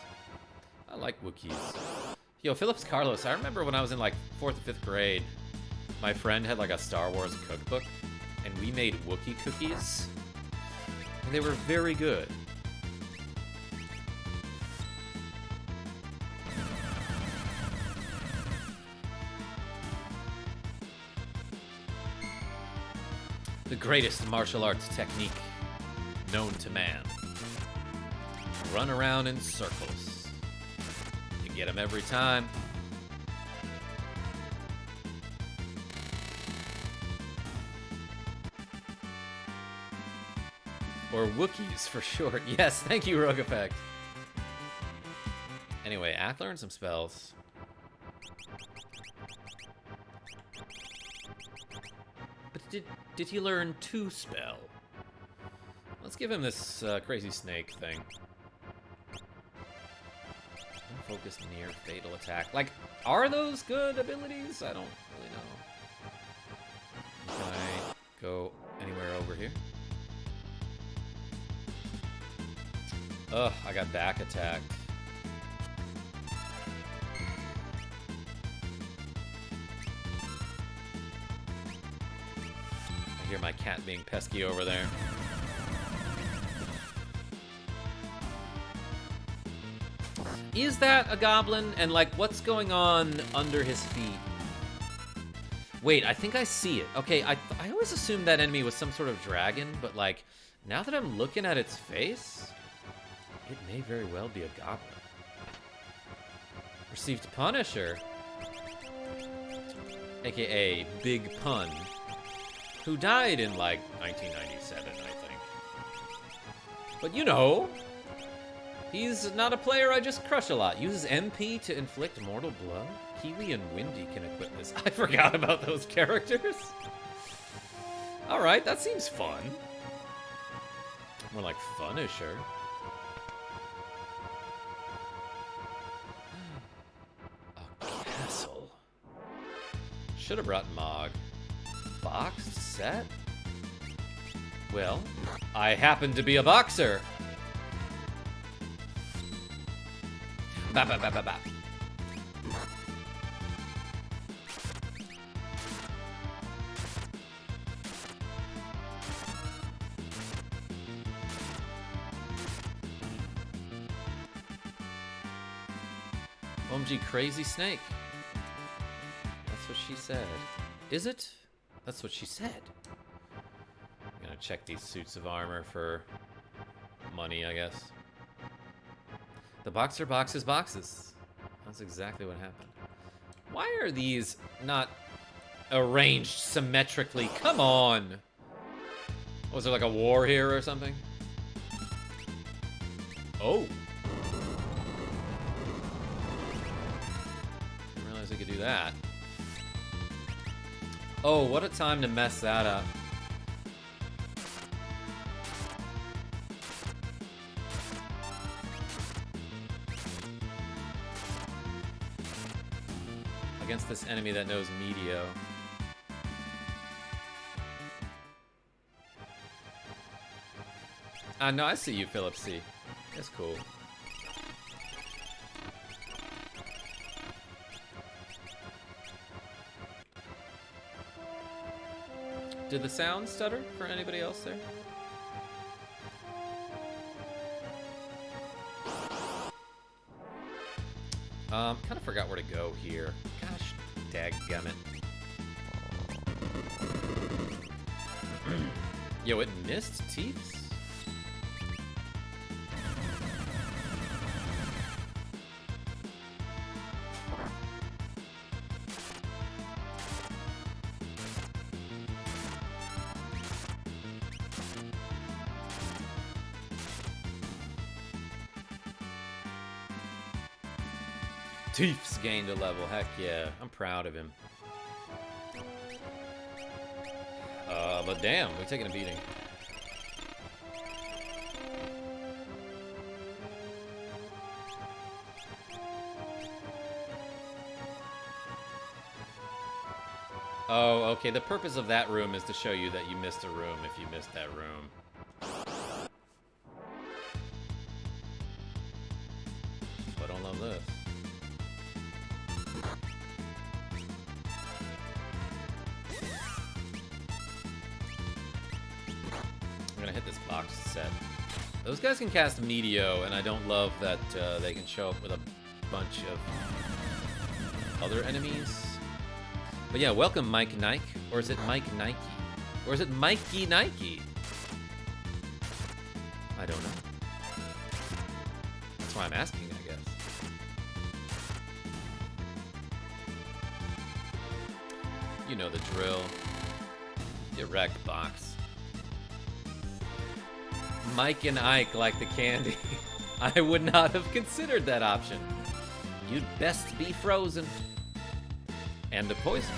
I like Wookiees. Yo, Phillips Carlos, I remember when I was in, like, 4th or 5th grade, my friend had, like, a Star Wars cookbook, and we made Wookiee cookies. And they were very good. The greatest martial arts technique known to man. Run around in circles. You get them every time. Or Wookiees for short. Yes, thank you, Rogue Effect. Anyway, Ath learned some spells. But did he learn to spell? Let's give him this crazy snake thing. Focus near fatal attack. Like, are those good abilities? I don't really know. Can I go anywhere over here? Ugh, I got back attacked. I hear my cat being pesky over there. Is that a goblin? And, like, what's going on under his feet? Wait, I think I see it. Okay, I always assumed that enemy was some sort of dragon, but, like, now that I'm looking at its face, it may very well be a goblin. Received Punisher, aka Big Pun, who died in, like, 1997, I think. But, you know, he's not a player I just crush a lot. Uses MP to inflict mortal blow. Kiwi and Windy can equip this. I forgot about those characters. Alright, that seems fun. More like Funisher. A castle. Should have brought Mog. Boxed set? Well, I happen to be a boxer. Ba ba ba ba ba. OMG, crazy snake. That's what she said. Is it? That's what she said. I'm gonna check these suits of armor for money, I guess. The boxer boxes boxes. That's exactly what happened. Why are these not arranged symmetrically? Come on! Was there like a war here or something? Oh! Didn't realize I could do that. Oh, what a time to mess that up. Against this enemy that knows Medio. No, I see you, Philip C. That's cool. Did the sound stutter for anybody else there? Kind of forgot where to go here. Gosh, dadgummit. Yo, it missed teeths? Teeths gained a level. Heck yeah. I'm proud of him. But damn, we're taking a beating. Oh, okay. The purpose of that room is to show you that you missed a room if you missed that room. I don't love this. I'm gonna hit this box set. Those guys can cast Meteor, and I don't love that they can show up with a bunch of other enemies. But yeah, welcome Mike Nike. Or is it Mike Nike? Or is it Mikey Nike? I don't know. That's why I'm asking, I guess. You know the drill. You wrecked box. Mike and Ike like the candy. I would not have considered that option. You'd best be frozen. And a poison.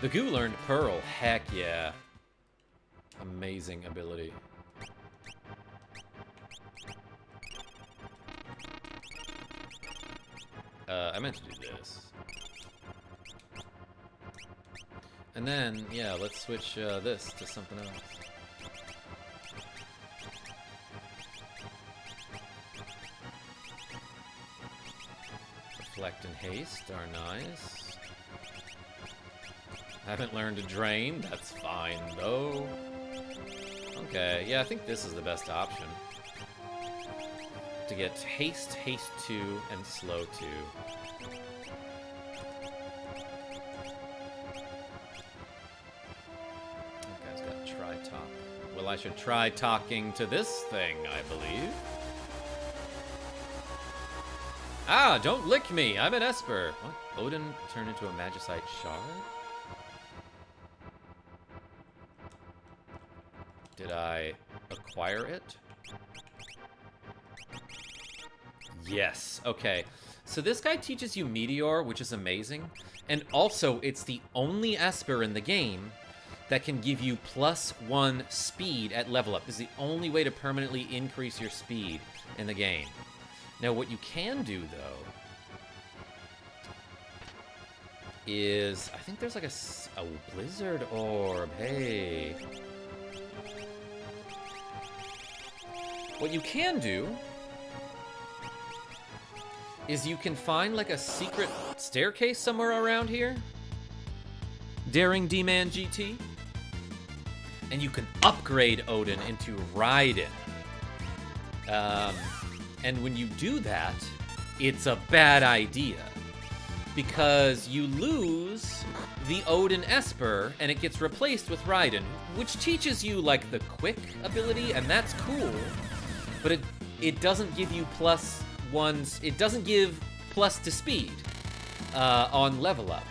The goo learned Pearl. Heck yeah. Amazing ability. I meant to do this. And then, yeah, let's switch this to something else. Reflect and haste are nice. Haven't learned to drain. That's fine, though. Okay, yeah, I think this is the best option. To get haste, haste 2, and slow 2. That guy's got tri-talk. Well, I should try talking to this thing, I believe. Ah, don't lick me! I'm an Esper! What? Odin turned into a Magicite shard? Did I acquire it? Yes, okay. So this guy teaches you Meteor, which is amazing. And also, it's the only Esper in the game that can give you +1 speed at level up. This is the only way to permanently increase your speed in the game. Now, what you can do, though, is... I think there's like a Blizzard Orb. Hey. What you can do is you can find like a secret staircase somewhere around here. Daring D-Man GT. And you can upgrade Odin into Raiden. And when you do that, it's a bad idea. Because you lose the Odin Esper, and it gets replaced with Raiden, which teaches you, like, the quick ability, and that's cool. But it doesn't give you +1... It doesn't give plus to speed on level up.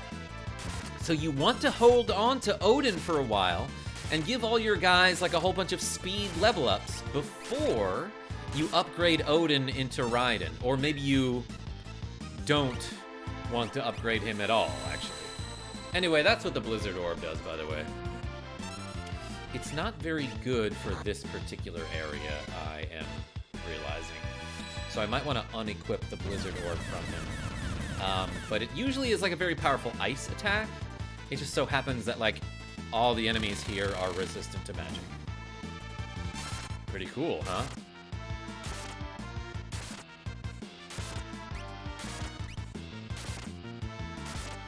So you want to hold on to Odin for a while, and give all your guys, like, a whole bunch of speed level ups before you upgrade Odin into Raiden. Or maybe you don't want to upgrade him at all, actually. Anyway, that's what the Blizzard Orb does, by the way. It's not very good for this particular area, I am realizing. So I might want to unequip the Blizzard Orb from him. But it usually is like a very powerful ice attack. It just so happens that, like, all the enemies here are resistant to magic. Pretty cool, huh?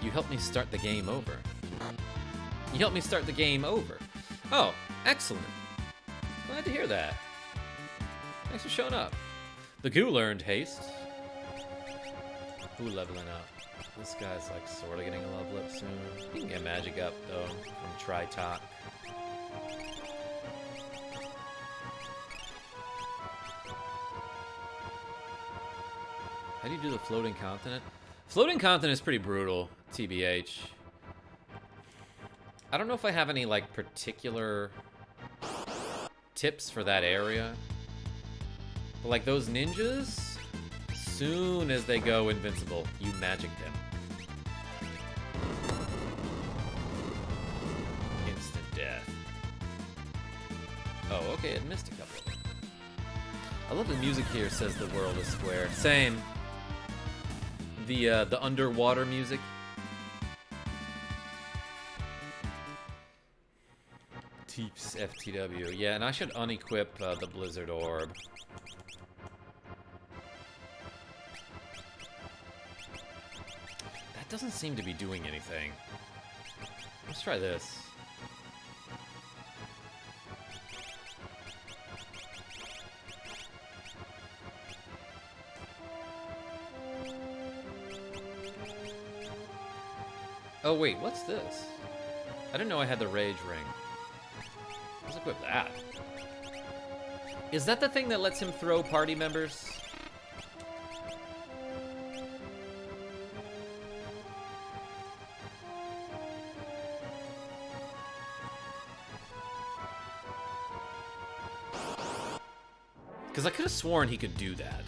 You helped me start the game over. You helped me start the game over. Oh, excellent. Glad to hear that. Thanks for showing up. The goo learned haste. Ooh, leveling up. This guy's like sort of getting a level up soon. He can get magic up though from Tri-Talk. How do you do the floating continent? Floating continent is pretty brutal, TBH. I don't know if I have any like particular tips for that area. But like those ninjas, as soon as they go invincible, you magic them. Instant death. Oh, okay, it missed a couple of them. I love the music here says the world is square. Same. The underwater music. Teeps FTW. Yeah, and I should unequip the Blizzard Orb. That doesn't seem to be doing anything. Let's try this. Oh wait, what's this? I didn't know I had the Rage Ring. Let's equip that. Is that the thing that lets him throw party members? Because I could have sworn he could do that.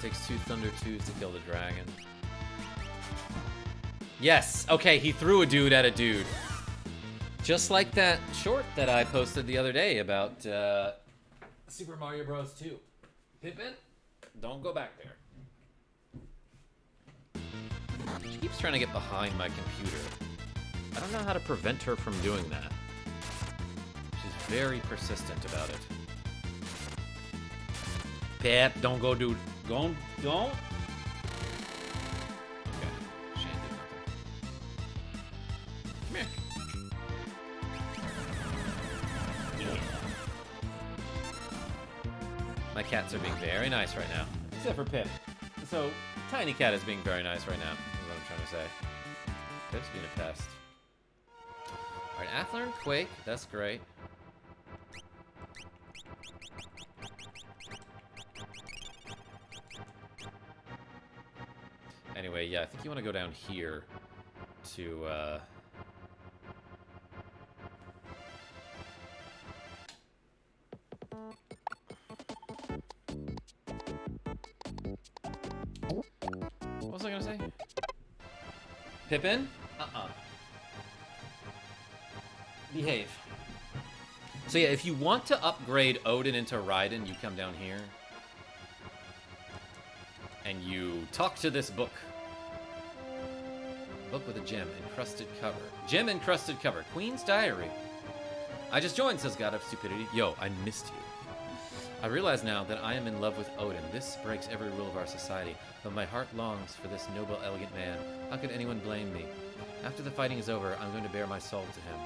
Takes 2 Thunder 2s to kill the dragon. Yes! Okay, he threw a dude at a dude. Just like that short that I posted the other day about Super Mario Bros. 2. Pippin, don't go back there. She keeps trying to get behind my computer. I don't know how to prevent her from doing that. She's very persistent about it. Pip, don't go, dude. Don't. Okay. She ain't doing nothing. Come here. Yeah. My cats are being very nice right now. Except for Pip. So, Tiny Cat is being very nice right now, is what I'm trying to say. Pip's being a pest. Alright, Athler and Quake. That's great. Anyway, yeah, I think you want to go down here to, what was I gonna say? Pippin? Behave. So yeah, if you want to upgrade Odin into Raiden, you come down here. And you talk to this book. Book with a gem, encrusted cover. Gem encrusted cover. Queen's Diary. I just joined, says God of Stupidity. Yo, I missed you. I realize now that I am in love with Odin. This breaks every rule of our society, but my heart longs for this noble, elegant man. How could anyone blame me? After the fighting is over, I'm going to bare my soul to him.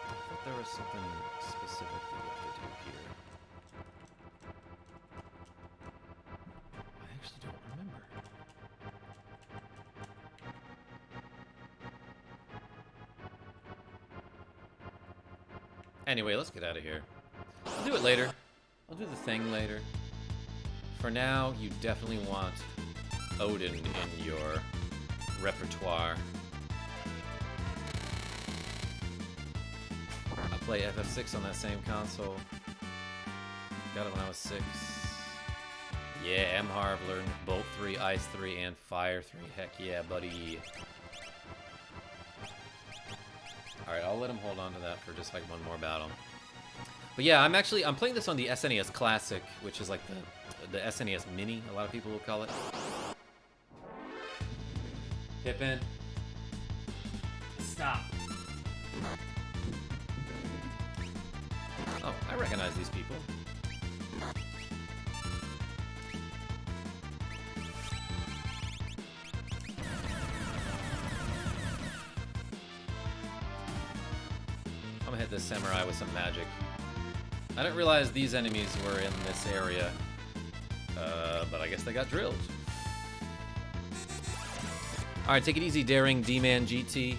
I thought there was something specific that you have to do here. I actually don't remember. Anyway, let's get out of here. I'll do it later. I'll do the thing later. For now, you definitely want Odin in your repertoire. I play FF6 on that same console. Got it when I was 6. Yeah, Mharv learned Bolt 3, Ice 3, and Fire 3. Heck yeah, buddy. Alright, I'll let him hold on to that for just like one more battle. But yeah, I'm playing this on the SNES Classic, which is like the SNES Mini, a lot of people will call it. Pippin. Stop. Oh, I recognize these people. I'm gonna hit this samurai with some magic. I didn't realize these enemies were in this area, but I guess they got drilled. Alright, take it easy, Daring D-Man GT.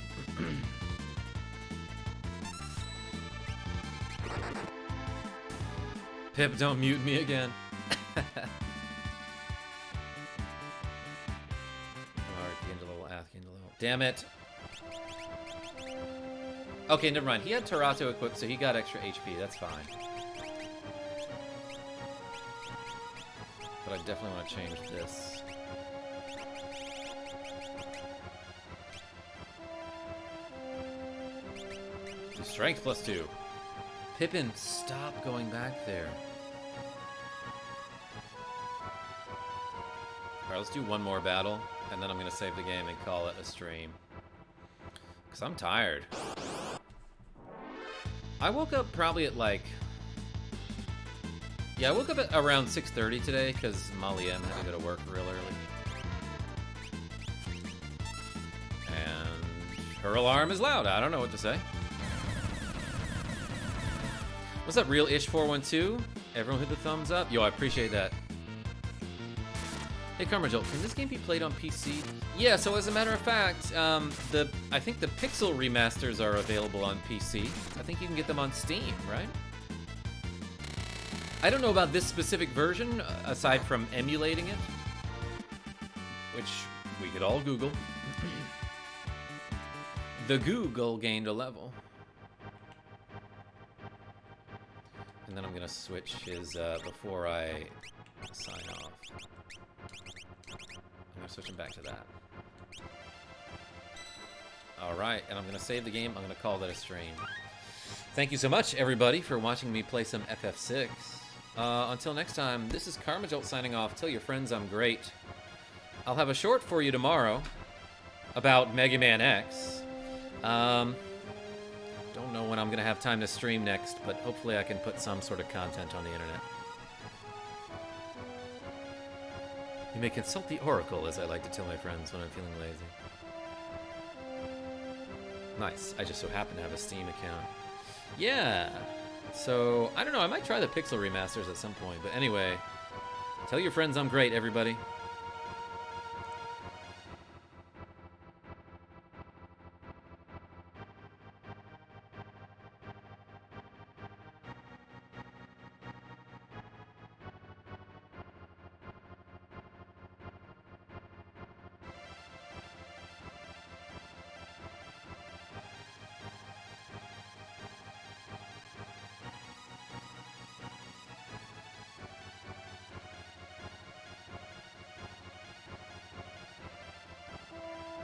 Pip, don't mute me again. Damn it. Okay, never mind. He had Tarato equipped, so he got extra HP. That's fine. But I definitely want to change this. So strength +2. Pippin, stop going back there. Alright, let's do one more battle, and then I'm going to save the game and call it a stream. Because I'm tired. I woke up probably at like... Yeah, I woke up at around 6:30 today, because Molly M had to go to work real early. And her alarm is loud. I don't know what to say. What's up, Real Ish 412? Everyone hit the thumbs up. Yo, I appreciate that. Hey, Karma Jolt, can this game be played on PC? Yeah, so as a matter of fact, I think the Pixel remasters are available on PC. I think you can get them on Steam, right? I don't know about this specific version, aside from emulating it, which we could all Google. The Google gained a level. And then I'm gonna switch his, before I sign off. I'm gonna switch him back to that. Alright, and I'm gonna save the game. I'm gonna call that a stream. Thank you so much, everybody, for watching me play some FF6. Until next time, this is Karma Jolt signing off. Tell your friends I'm great. I'll have a short for you tomorrow about Mega Man X. Don't know when I'm gonna have time to stream next, but hopefully I can put some sort of content on the internet. You may consult the Oracle, as I like to tell my friends when I'm feeling lazy. Nice. I just so happen to have a Steam account. Yeah. So, I don't know. I might try the Pixel remasters at some point. But anyway, tell your friends I'm great, everybody.